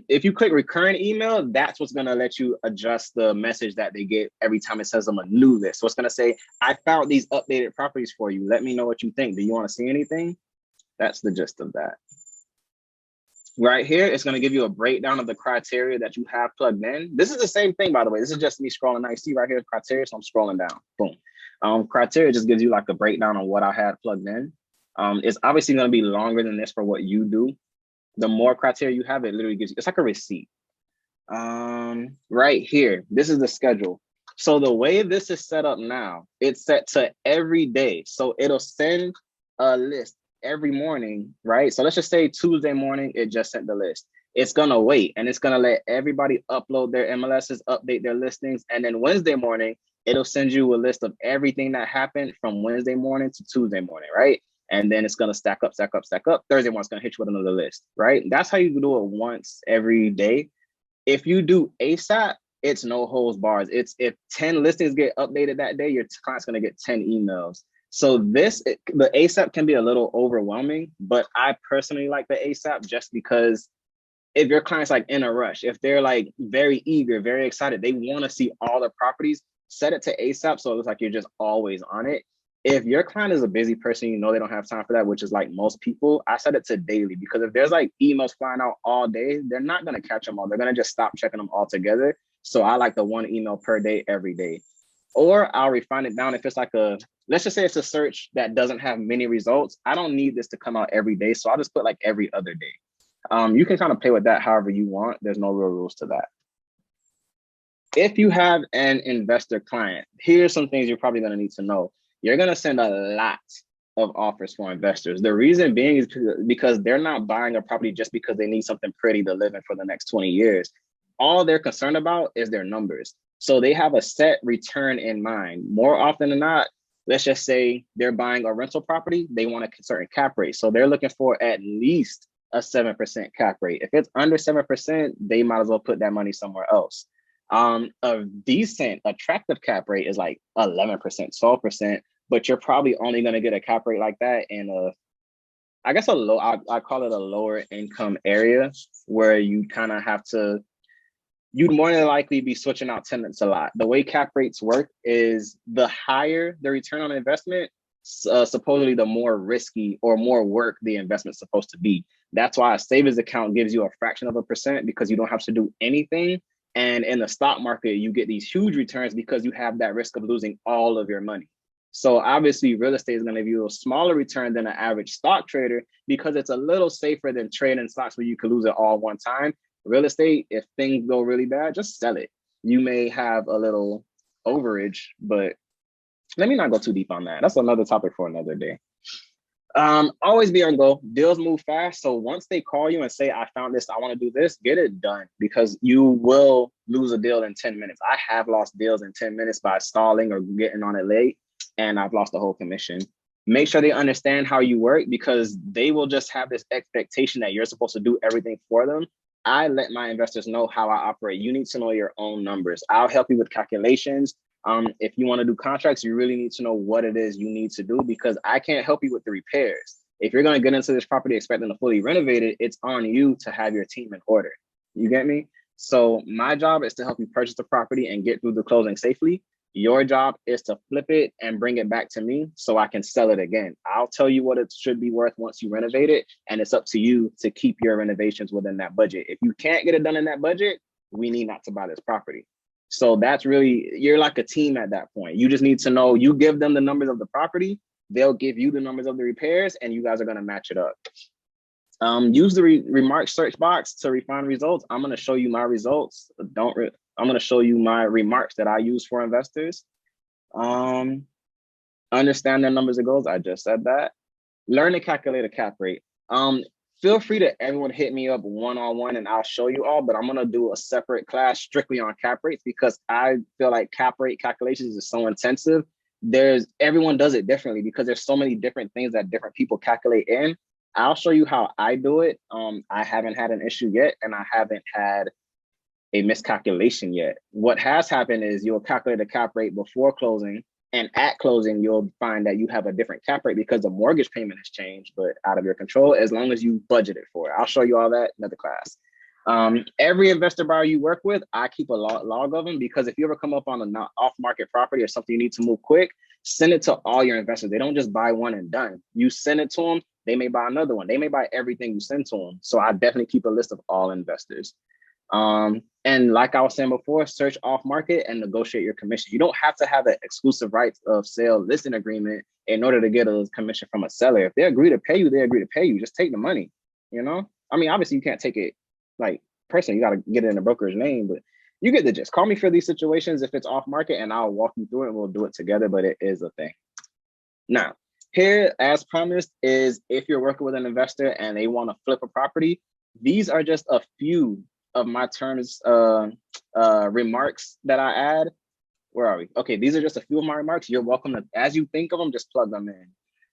If you click recurrent email, that's what's going to let you adjust the message that they get every time it says them a new list. So it's going to say, I found these updated properties for you. Let me know what you think. Do you want to see anything? That's the gist of that. Right here, it's going to give you a breakdown of the criteria that you have plugged in. This is the same thing, by the way. This is just me scrolling. Now you see right here, criteria, so I'm scrolling down. Boom. Criteria just gives you like a breakdown on what I had plugged in. It's obviously going to be longer than this for what you do. The more criteria you have, it literally gives you, it's like a receipt. Right here, this is the schedule. So the way this is set up now, it's set to every day. So it'll send a list every morning, right? So let's just say Tuesday morning, it just sent the list. It's gonna wait and it's gonna let everybody upload their MLSs, update their listings. And then Wednesday morning, it'll send you a list of everything that happened from Wednesday morning to Tuesday morning, right? And then it's gonna stack up. Thursday morning's gonna hit you with another list, right? That's how you do it once every day. If you do ASAP, it's no holds bars. It's if 10 listings get updated that day, your client's gonna get 10 emails. So the ASAP can be a little overwhelming, but I personally like the ASAP just because if your client's like in a rush, if they're like very eager, very excited, they want to see all the properties, set it to ASAP so it looks like you're just always on it. If your client is a busy person, you know they don't have time for that, which is like most people, I set it to daily, because if there's like emails flying out all day, they're not going to catch them all. They're going to just stop checking them all together. So I like the one email per day every day. Or I'll refine it down. If it's like let's just say it's a search that doesn't have many results, I don't need this to come out every day. So I'll just put like every other day. You can kind of play with that however you want. There's no real rules to that. If you have an investor client, here's some things you're probably going to need to know. You're going to send a lot of offers for investors. The reason being is because they're not buying a property just because they need something pretty to live in for the next 20 years. All they're concerned about is their numbers. So they have a set return in mind. More often than not, let's just say they're buying a rental property, they want a certain cap rate. So they're looking for at least a 7% cap rate. If it's under 7%, they might as well put that money somewhere else. A decent, attractive cap rate is like 11%, 12%, but you're probably only going to get a cap rate like that in I call it a lower income area, where you kind of have to, you'd more than likely be switching out tenants a lot. The way cap rates work is the higher the return on investment, supposedly the more risky or more work the investment's supposed to be. That's why a savings account gives you a fraction of a percent, because you don't have to do anything. And in the stock market, you get these huge returns because you have that risk of losing all of your money. So obviously real estate is going to give you a smaller return than an average stock trader, because it's a little safer than trading stocks where you could lose it all one time. Real estate, if things go really bad, just sell it. You may have a little overage, but let me not go too deep on that. That's another topic for another day. Always be on go. Deals move fast. So once they call you and say, I found this, I want to do this, get it done, because you will lose a deal in 10 minutes. I have lost deals in 10 minutes by stalling or getting on it late, and I've lost the whole commission. Make sure they understand how you work, because they will just have this expectation that you're supposed to do everything for them. I let my investors know how I operate. You need to know your own numbers. I'll help you with calculations. If you want to do contracts, you really need to know what it is you need to do, because I can't help you with the repairs. If you're going to get into this property expecting to fully renovate it, it's on you to have your team in order. You get me? So my job is to help you purchase the property and get through the closing safely. Your job is to flip it and bring it back to me so I can sell it again. I'll tell you what it should be worth once you renovate it, and it's up to you to keep your renovations within that budget. If you can't get it done in that budget, we need not to buy this property. So that's really, you're like a team at that point. You just need to know, you give them the numbers of the property, they'll give you the numbers of the repairs, and you guys are going to match it up. Use the remarks search box to refine results. I'm going to show you my results. I'm going to show you my remarks that I use for investors. Understand their numbers and goals. I just said that. Learn to calculate a cap rate. Feel free to everyone hit me up one-on-one and I'll show you all, but I'm going to do a separate class strictly on cap rates, because I feel like cap rate calculations is so intensive. Everyone does it differently, because there's so many different things that different people calculate in. I'll show you how I do it. I haven't had an issue yet, and I haven't had a miscalculation yet. What has happened is you'll calculate a cap rate before closing, and at closing, you'll find that you have a different cap rate because the mortgage payment has changed, but out of your control, as long as you budgeted for it. I'll show you all that in another class. Every investor buyer you work with, I keep a log of them, because if you ever come up on an off-market property or something you need to move quick, send it to all your investors. They don't just buy one and done. You send it to them, they may buy another one. They may buy everything you send to them. So I definitely keep a list of all investors. And like I was saying before, search off market and negotiate your commission. You don't have to have an exclusive rights of sale listing agreement in order to get a commission from a seller. If they agree to pay you, they agree to pay you. Just take the money, you know? I mean, obviously you can't take it like personally, you got to get it in a broker's name, but you get the gist. Call me for these situations if it's off market, and I'll walk you through it and we'll do it together, but it is a thing. Now, here, as promised, is if you're working with an investor and they want to flip a property, these are just a few of my terms, remarks that I add. Where are we? Okay, these are just a few of my remarks. You're welcome to, as you think of them, just plug them in.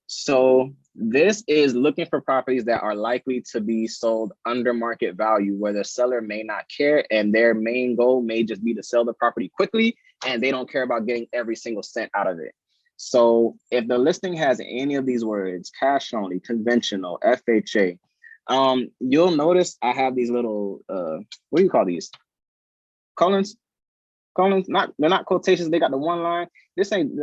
So this is looking for properties that are likely to be sold under market value, where the seller may not care and their main goal may just be to sell the property quickly, and they don't care about getting every single cent out of it. So if the listing has any of these words, cash only, conventional, FHA, you'll notice I have these little, what do you call these? Columns? colons, they're not quotations. They got the one line. This ain't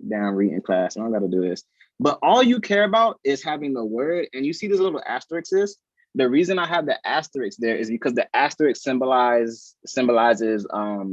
damn reading class. I don't got to do this. But all you care about is having the word, and you see this little asterisk is. The reason I have the asterisk there is because the asterisk symbolizes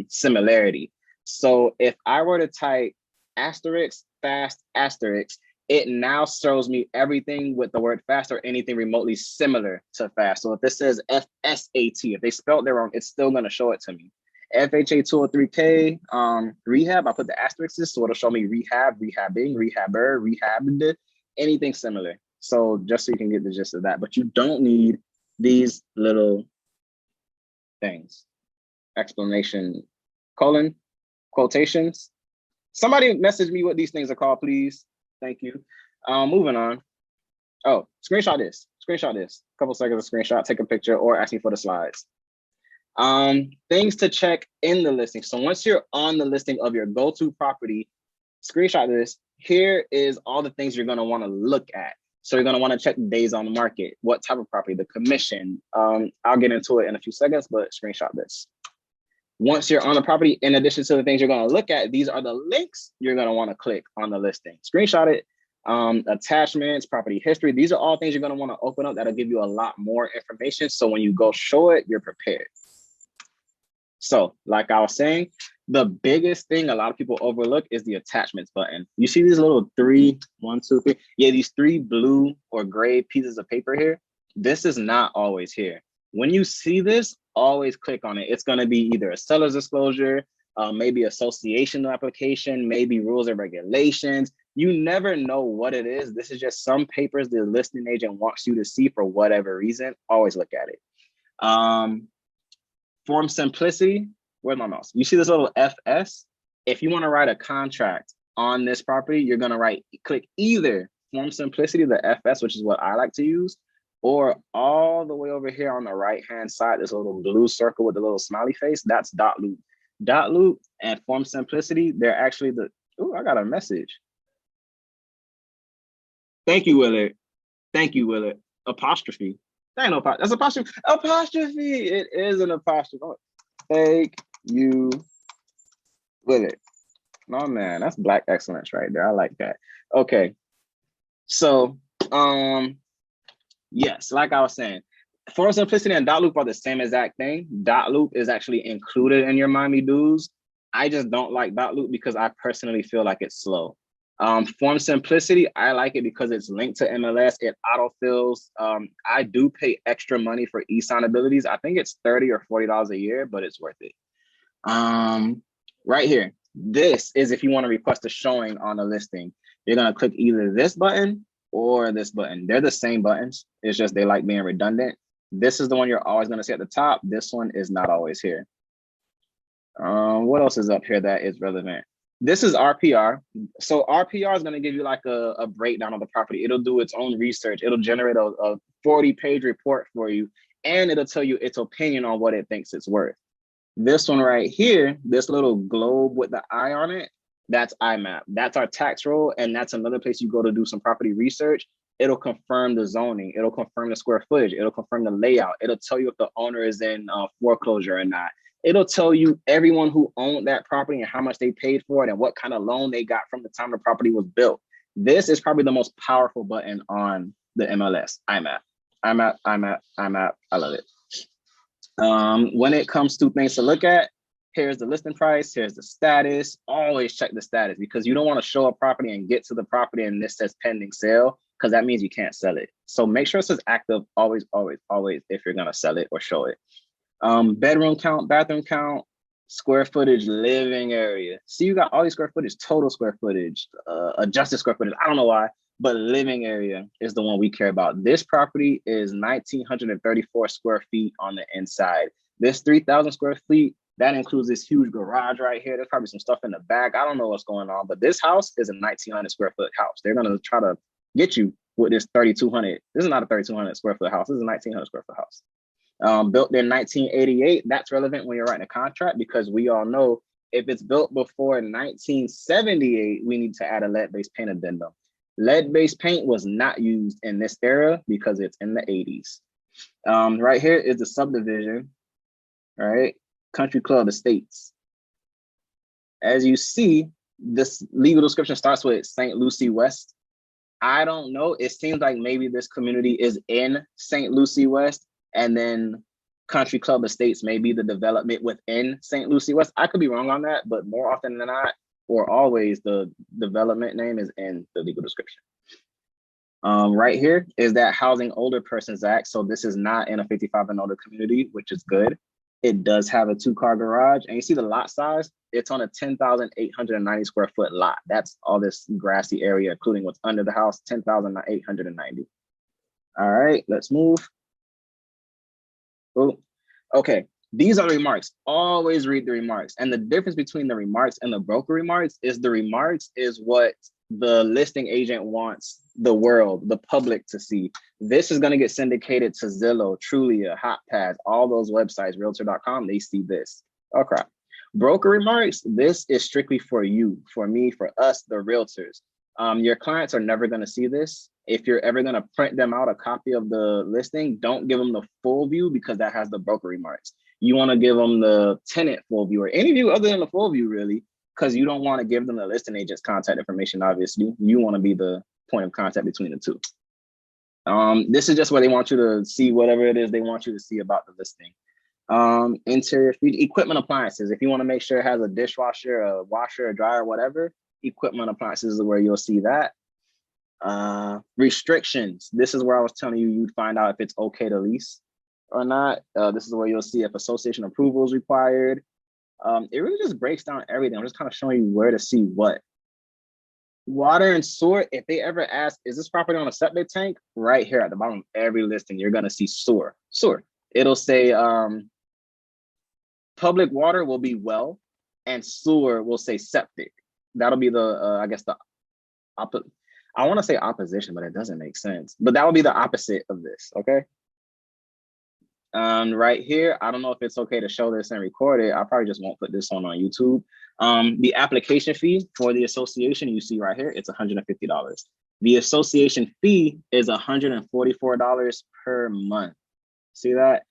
similarity. So if I were to type asterisk fast asterisk, it now shows me everything with the word fast or anything remotely similar to fast. So if it says FSAT, if they spelled it wrong, it's still going to show it to me. FHA 203K rehab, I put the asterisk, so it'll show me rehab, rehabbing, rehabber, rehabbed, anything similar. So just so you can get the gist of that, but you don't need these little things. Explanation, colon, quotations. Somebody message me what these things are called, please. Thank you. Moving on. Oh, screenshot this. Screenshot this. A couple seconds of screenshot, take a picture, or ask me for the slides. Things to check in the listing. So once you're on the listing of your go-to property, screenshot this. Here is all the things you're going to want to look at. So you're going to want to check days on the market, what type of property, the commission. I'll get into it in a few seconds, but screenshot this. Once you're on the property, in addition to the things you're going to look at, these are the links you're going to want to click on the listing. Screenshot it. Attachments, property history. These are all things you're going to want to open up. That'll give you a lot more information. So when you go show it, you're prepared. So like I was saying, the biggest thing a lot of people overlook is the attachments button. You see these little these three blue or gray pieces of paper here. This is not always here. When you see this, always click on it. It's going to be either a seller's disclosure, maybe association application, maybe rules and regulations. You never know what it is. This is just some papers the listing agent wants you to see for whatever reason. Always look at it. Form simplicity. Where's my mouse? You see this little FS? If you want to write a contract on this property, you're going to click either form simplicity, the FS, which is what I like to use, or all the way over here on the right-hand side, this little blue circle with the little smiley face, that's dot loop. Dot loop and form simplicity, they're actually I got a message. Thank you, Willard. Thank you, Willard. Apostrophe. That ain't no apostrophe. That's apostrophe. Apostrophe. It is an apostrophe. Thank you, Willard. Oh man, that's Black excellence right there. I like that. Okay. So, yes, like I was saying, form simplicity and dot loop are the same exact thing. Dot loop is actually included in your Miami dues. I just don't like dot loop because I personally feel like it's slow. Form simplicity, I like it because it's linked to MLS. It autofills. I do pay extra money for e-sign abilities. I think it's $30 or $40 a year, but it's worth it. Right here, this is if you want to request a showing on a listing. You're going to click either this button or this button. They're the same buttons. It's just they like being redundant. This is the one you're always going to see at the top. This one is not always here. What else is up here that is relevant? This is RPR. So RPR is going to give you like a breakdown of the property. It'll do its own research. It'll generate a 40-page report for you, and it'll tell you its opinion on what it thinks it's worth. This one right here, this little globe with the eye on it, that's IMAP. That's our tax roll, and that's another place you go to do some property research. It'll confirm the zoning. It'll confirm the square footage. It'll confirm the layout. It'll tell you if the owner is in foreclosure or not. It'll tell you everyone who owned that property and how much they paid for it and what kind of loan they got from the time the property was built. This is probably the most powerful button on the MLS, IMAP. IMAP, IMAP, IMAP, I love it. When it comes to things to look at, here's the listing price, here's the status. Always check the status because you don't want to show a property and get to the property and this says pending sale because that means you can't sell it. So make sure it says active always, always, always if you're going to sell it or show it. Bedroom count, bathroom count, square footage, living area. See, you got all these square footage, total square footage, adjusted square footage. I don't know why, but living area is the one we care about. This property is 1,934 square feet on the inside. This 3,000 square feet, that includes this huge garage right here. There's probably some stuff in the back. I don't know what's going on, but this house is a 1,900 square foot house. They're going to try to get you with this 3,200. This is not a 3,200 square foot house. This is a 1,900 square foot house. Built in 1988, that's relevant when you're writing a contract because we all know if it's built before 1978, we need to add a lead-based paint addendum. Lead-based paint was not used in this era because it's in the 80s. Right here is the subdivision, right? Country Club Estates. As you see, this legal description starts with St. Lucie West. I don't know. It seems like maybe this community is in St. Lucie West, and then Country Club Estates may be the development within St. Lucie West. I could be wrong on that, but more often than not, or always, the development name is in the legal description. Right here is that Housing Older Persons Act. So this is not in a 55 and older community, which is good. It does have a 2-car garage, and you see the lot size, it's on a 10,890 square foot lot. That's all this grassy area, including what's under the house, 10,890. All right, let's move. Oh, okay. These are the remarks. Always read the remarks. And the difference between the remarks and the broker remarks is the remarks is what the listing agent wants the world, the public to see. This is going to get syndicated to Zillow, Trulia, HotPads, all those websites, realtor.com, they see this. Oh, crap. Broker remarks, this is strictly for you, for me, for us, the realtors. Your clients are never going to see this. If you're ever going to print them out a copy of the listing, don't give them the full view because that has the broker remarks. You want to give them the tenant full view or any view other than the full view, really, because you don't want to give them the listing agent's contact information, obviously. You want to be the point of contact between the two. This is just where they want you to see whatever it is they want you to see about the listing. Interior equipment appliances. If you want to make sure it has a dishwasher, a washer, a dryer, whatever, equipment appliances is where you'll see that. Restrictions. This is where I was telling you, you'd find out if it's okay to lease or not. This is where you'll see if association approval is required. It really just breaks down everything. I'm just kind of showing you where to see what. Water and sewer, if they ever ask, is this property on a septic tank? Right here at the bottom of every listing, you're going to see sewer. It'll say public water will be well, and sewer will say septic. That'll be the, I guess, I want to say opposition, but it doesn't make sense. But that would be the opposite of this, okay? Right here, I don't know if it's okay to show this and record it. I probably just won't put this on YouTube. The application fee for the association, you see right here, it's $150. The association fee is $144 per month. See that?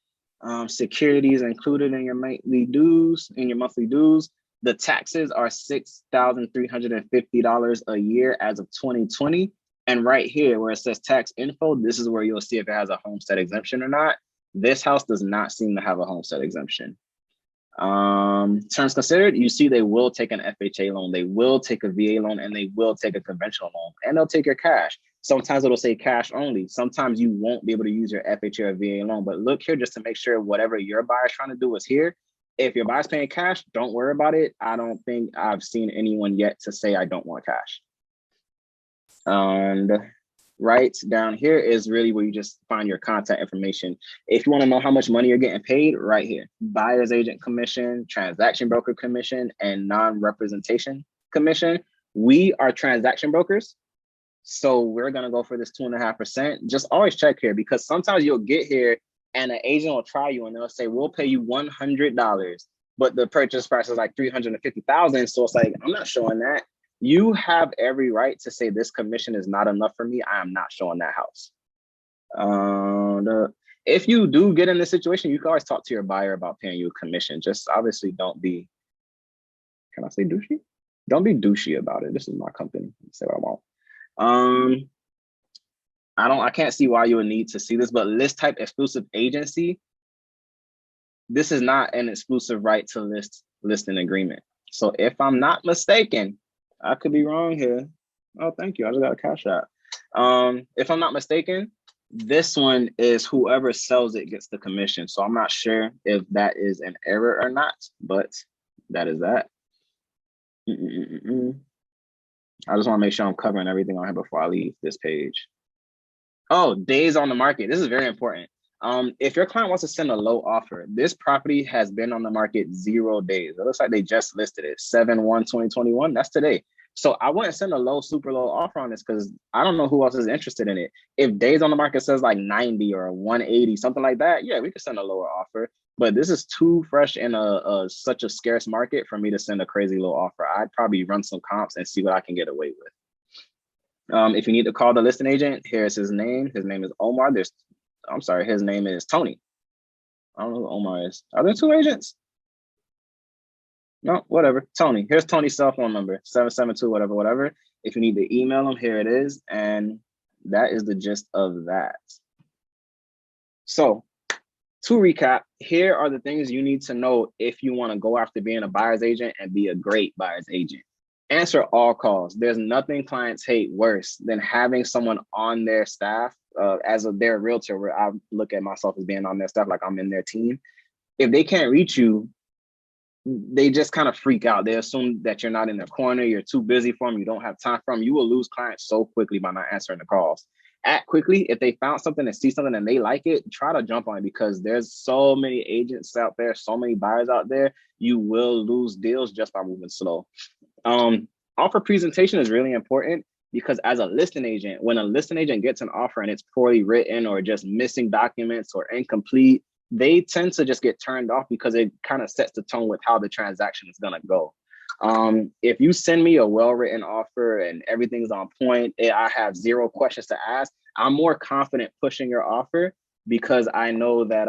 Securities included in your monthly dues. The taxes are $6,350 a year as of 2020. And right here where it says tax info, this is where you'll see if it has a homestead exemption or not. This house does not seem to have a homestead exemption. Terms considered, you see they will take an FHA loan, they will take a VA loan, and they will take a conventional loan, and they'll take your cash. Sometimes it'll say cash only. Sometimes you won't be able to use your FHA or VA loan, but look here just to make sure whatever your buyer's trying to do is here. If your buyer's paying cash, don't worry about it. I don't think I've seen anyone yet to say I don't want cash. And right down here is really where you just find your contact information. If you want to know how much money you're getting paid, right here, buyer's agent commission, transaction broker commission, and non-representation commission. We are transaction brokers, so we're going to go for this 2.5%. Just always check here, because sometimes you'll get here and an agent will try you and they'll say, we'll pay you $100, but the purchase price is like $350,000. So it's like, I'm not showing that. You have every right to say this commission is not enough for me. I am not showing that house. If you do get in this situation, you can always talk to your buyer about paying you a commission. Just obviously don't be, can I say douchey? Don't be douchey about it. This is my company. Say what I want. I can't see why you would need to see this, but list type exclusive agency, this is not an exclusive right to listing agreement. So if I'm not mistaken, I could be wrong here. Oh, thank you. I just got a cash out. If I'm not mistaken, this one is whoever sells it gets the commission. So I'm not sure if that is an error or not, but that is that. I just want to make sure I'm covering everything on here before I leave this page. Oh, days on the market. This is very important. If your client wants to send a low offer, this property has been on the market 0 days. It looks like they just listed it 7/1/2021. That's today. So I wouldn't send a low, super low offer on this because I don't know who else is interested in it. If days on the market says like 90 or 180, something like that, yeah, we could send a lower offer. But this is too fresh in such a scarce market for me to send a crazy low offer. I'd probably run some comps and see what I can get away with. If you need to call the listing agent, here's his name. His name is Omar. His name is Tony. I don't know who Omar is. Are there 2 agents? No, whatever. Tony. Here's Tony's cell phone number, 772, whatever, whatever. If you need to email him, here it is. And that is the gist of that. So to recap, here are the things you need to know if you want to go after being a buyer's agent and be a great buyer's agent. Answer all calls. There's nothing clients hate worse than having someone on their staff as their realtor, where I look at myself as being on their staff, like I'm in their team. If they can't reach you, they just kind of freak out. They assume that you're not in their corner, you're too busy for them, you don't have time for them. You will lose clients so quickly by not answering the calls. Act quickly. If they found something and see something and they like it, try to jump on it, because there's so many agents out there, so many buyers out there. You will lose deals just by moving slow. Offer presentation is really important, because as a listing agent, when a listing agent gets an offer and it's poorly written or just missing documents or incomplete, they tend to just get turned off, because it kind of sets the tone with how the transaction is going to go. If you send me a well-written offer and everything's on point, I have zero questions to ask, I'm more confident pushing your offer, because I know that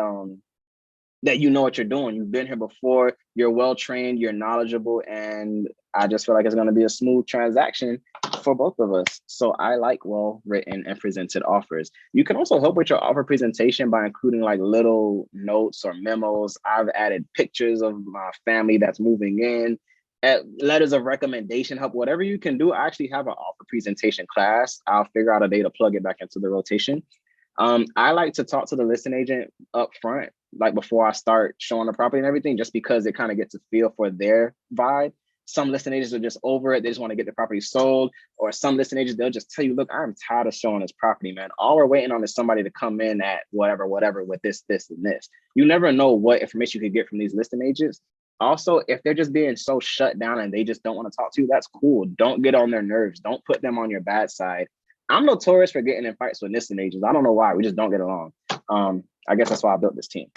that you know what you're doing. You've been here before, you're well-trained, you're knowledgeable, and I just feel like it's going to be a smooth transaction for both of us. So I like well-written and presented offers. You can also help with your offer presentation by including like little notes or memos. I've added pictures of my family that's moving in, letters of recommendation, help, whatever you can do. I actually have an offer presentation class. I'll figure out a day to plug it back into the rotation. I like to talk to the listing agent up front, like before I start showing the property and everything, just because it kind of gets a feel for their vibe. Some listing agents are just over it. They just want to get the property sold. Or some listing agents, they'll just tell you, look, I'm tired of showing this property, man. All we're waiting on is somebody to come in at whatever, with this, and this. You never know what information you could get from these listing agents. Also, if they're just being so shut down and they just don't want to talk to you, that's cool. Don't get on their nerves. Don't put them on your bad side. I'm notorious for getting in fights with listing agents. I don't know why. We just don't get along. I guess that's why I built this team.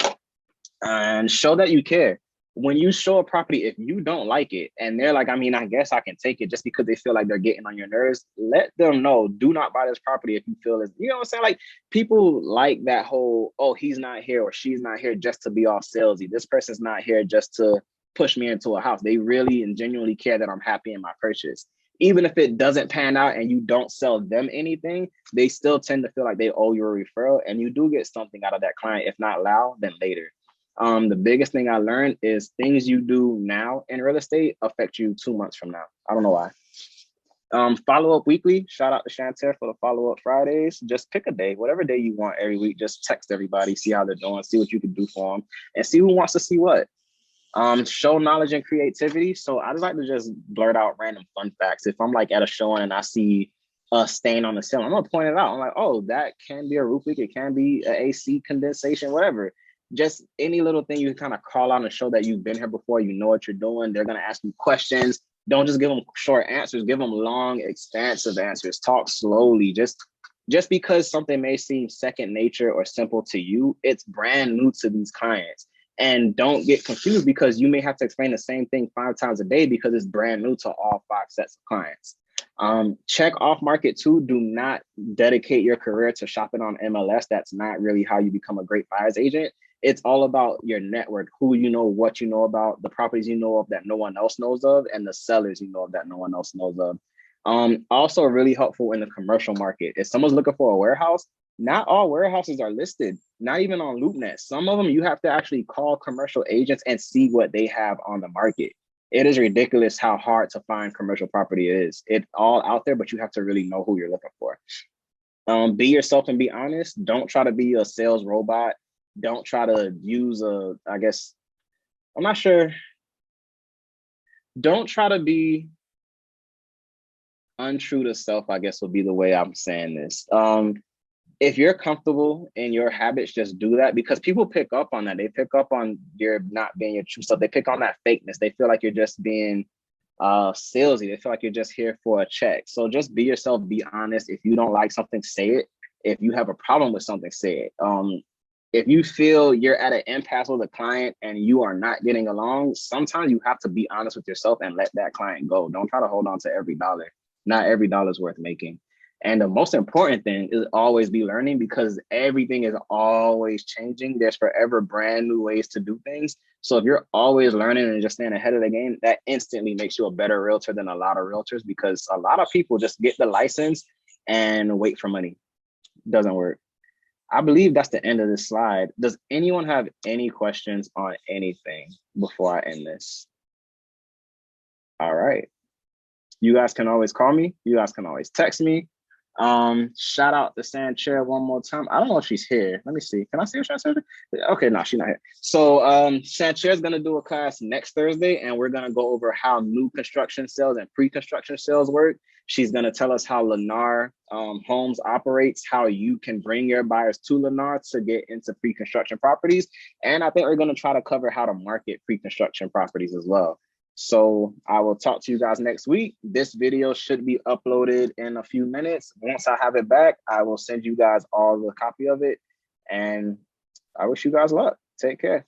And show that you care. When you show a property, if you don't like it and they're like, I mean, I guess I can take it, just because they feel like they're getting on your nerves, let them know, do not buy this property if you feel it. You know what I'm saying? Like, people like that whole, oh, he's not here or she's not here just to be all salesy. This person's not here just to push me into a house. They really and genuinely care that I'm happy in my purchase. Even if it doesn't pan out and you don't sell them anything, they still tend to feel like they owe you a referral, and you do get something out of that client, if not now, then later. The biggest thing I learned is things you do now in real estate affect you 2 months from now. I don't know why. Follow up weekly. Shout out to Chanter for the follow up Fridays. Just pick a day, whatever day you want every week. Just text everybody, see how they're doing, see what you can do for them, and see who wants to see what. Show knowledge and creativity. So I just like to just blurt out random fun facts. If I'm like at a showing and I see a stain on the ceiling, I'm gonna point it out. I'm like, oh, that can be a roof leak. It can be an AC condensation, whatever. Just any little thing you can kind of call out and show that you've been here before, you know what you're doing. They're gonna ask you questions. Don't just give them short answers. Give them long, expansive answers. Talk slowly. Just because something may seem second nature or simple to you, it's brand new to these clients. And don't get confused, because you may have to explain the same thing 5 times a day because it's brand new to all 5 sets of clients. Check off market too. Do not dedicate your career to shopping on MLS. That's not really how you become a great buyer's agent. It's all about your network, who you know, what you know about, the properties you know of that no one else knows of, and the sellers you know of that no one else knows of. Also really helpful in the commercial market. If someone's looking for a warehouse, not all warehouses are listed, not even on LoopNet. Some of them you have to actually call commercial agents and see what they have on the market. It is ridiculous how hard to find commercial property it is. It's all out there, but you have to really know who you're looking for. Be yourself and be honest. Don't try to be a sales robot. Don't try to use I guess, I'm not sure. Don't try to be untrue to self, I guess would be the way I'm saying this. If you're comfortable in your habits, just do that, because people pick up on that. They pick up on your not being your true self. They pick on that fakeness. They feel like you're just being salesy. They feel like you're just here for a check. So just be yourself, be honest. If you don't like something, say it. If you have a problem with something, say it. If you feel you're at an impasse with a client and you are not getting along, sometimes you have to be honest with yourself and let that client go. Don't try to hold on to every dollar. Not every dollar is worth making. And the most important thing is always be learning, because everything is always changing. There's forever brand new ways to do things. So if you're always learning and just staying ahead of the game, that instantly makes you a better realtor than a lot of realtors, because a lot of people just get the license and wait for money. Doesn't work. I believe that's the end of this slide. Does anyone have any questions on anything before I end this? All right. You guys can always call me. You guys can always text me. Shout out to Sancher one more time. I don't know if she's here. Let me see. Can I see her? Okay, no, she's not here. So Sancher is gonna do a class next Thursday, and we're gonna go over how new construction sales and pre-construction sales work. She's gonna tell us how Lennar Homes operates, how you can bring your buyers to Lennar to get into pre-construction properties. And I think we're gonna try to cover how to market pre-construction properties as well. So I will talk to you guys next week. This video should be uploaded in a few minutes. Once I have it back, I will send you guys all the copy of it. And I wish you guys luck. Take care.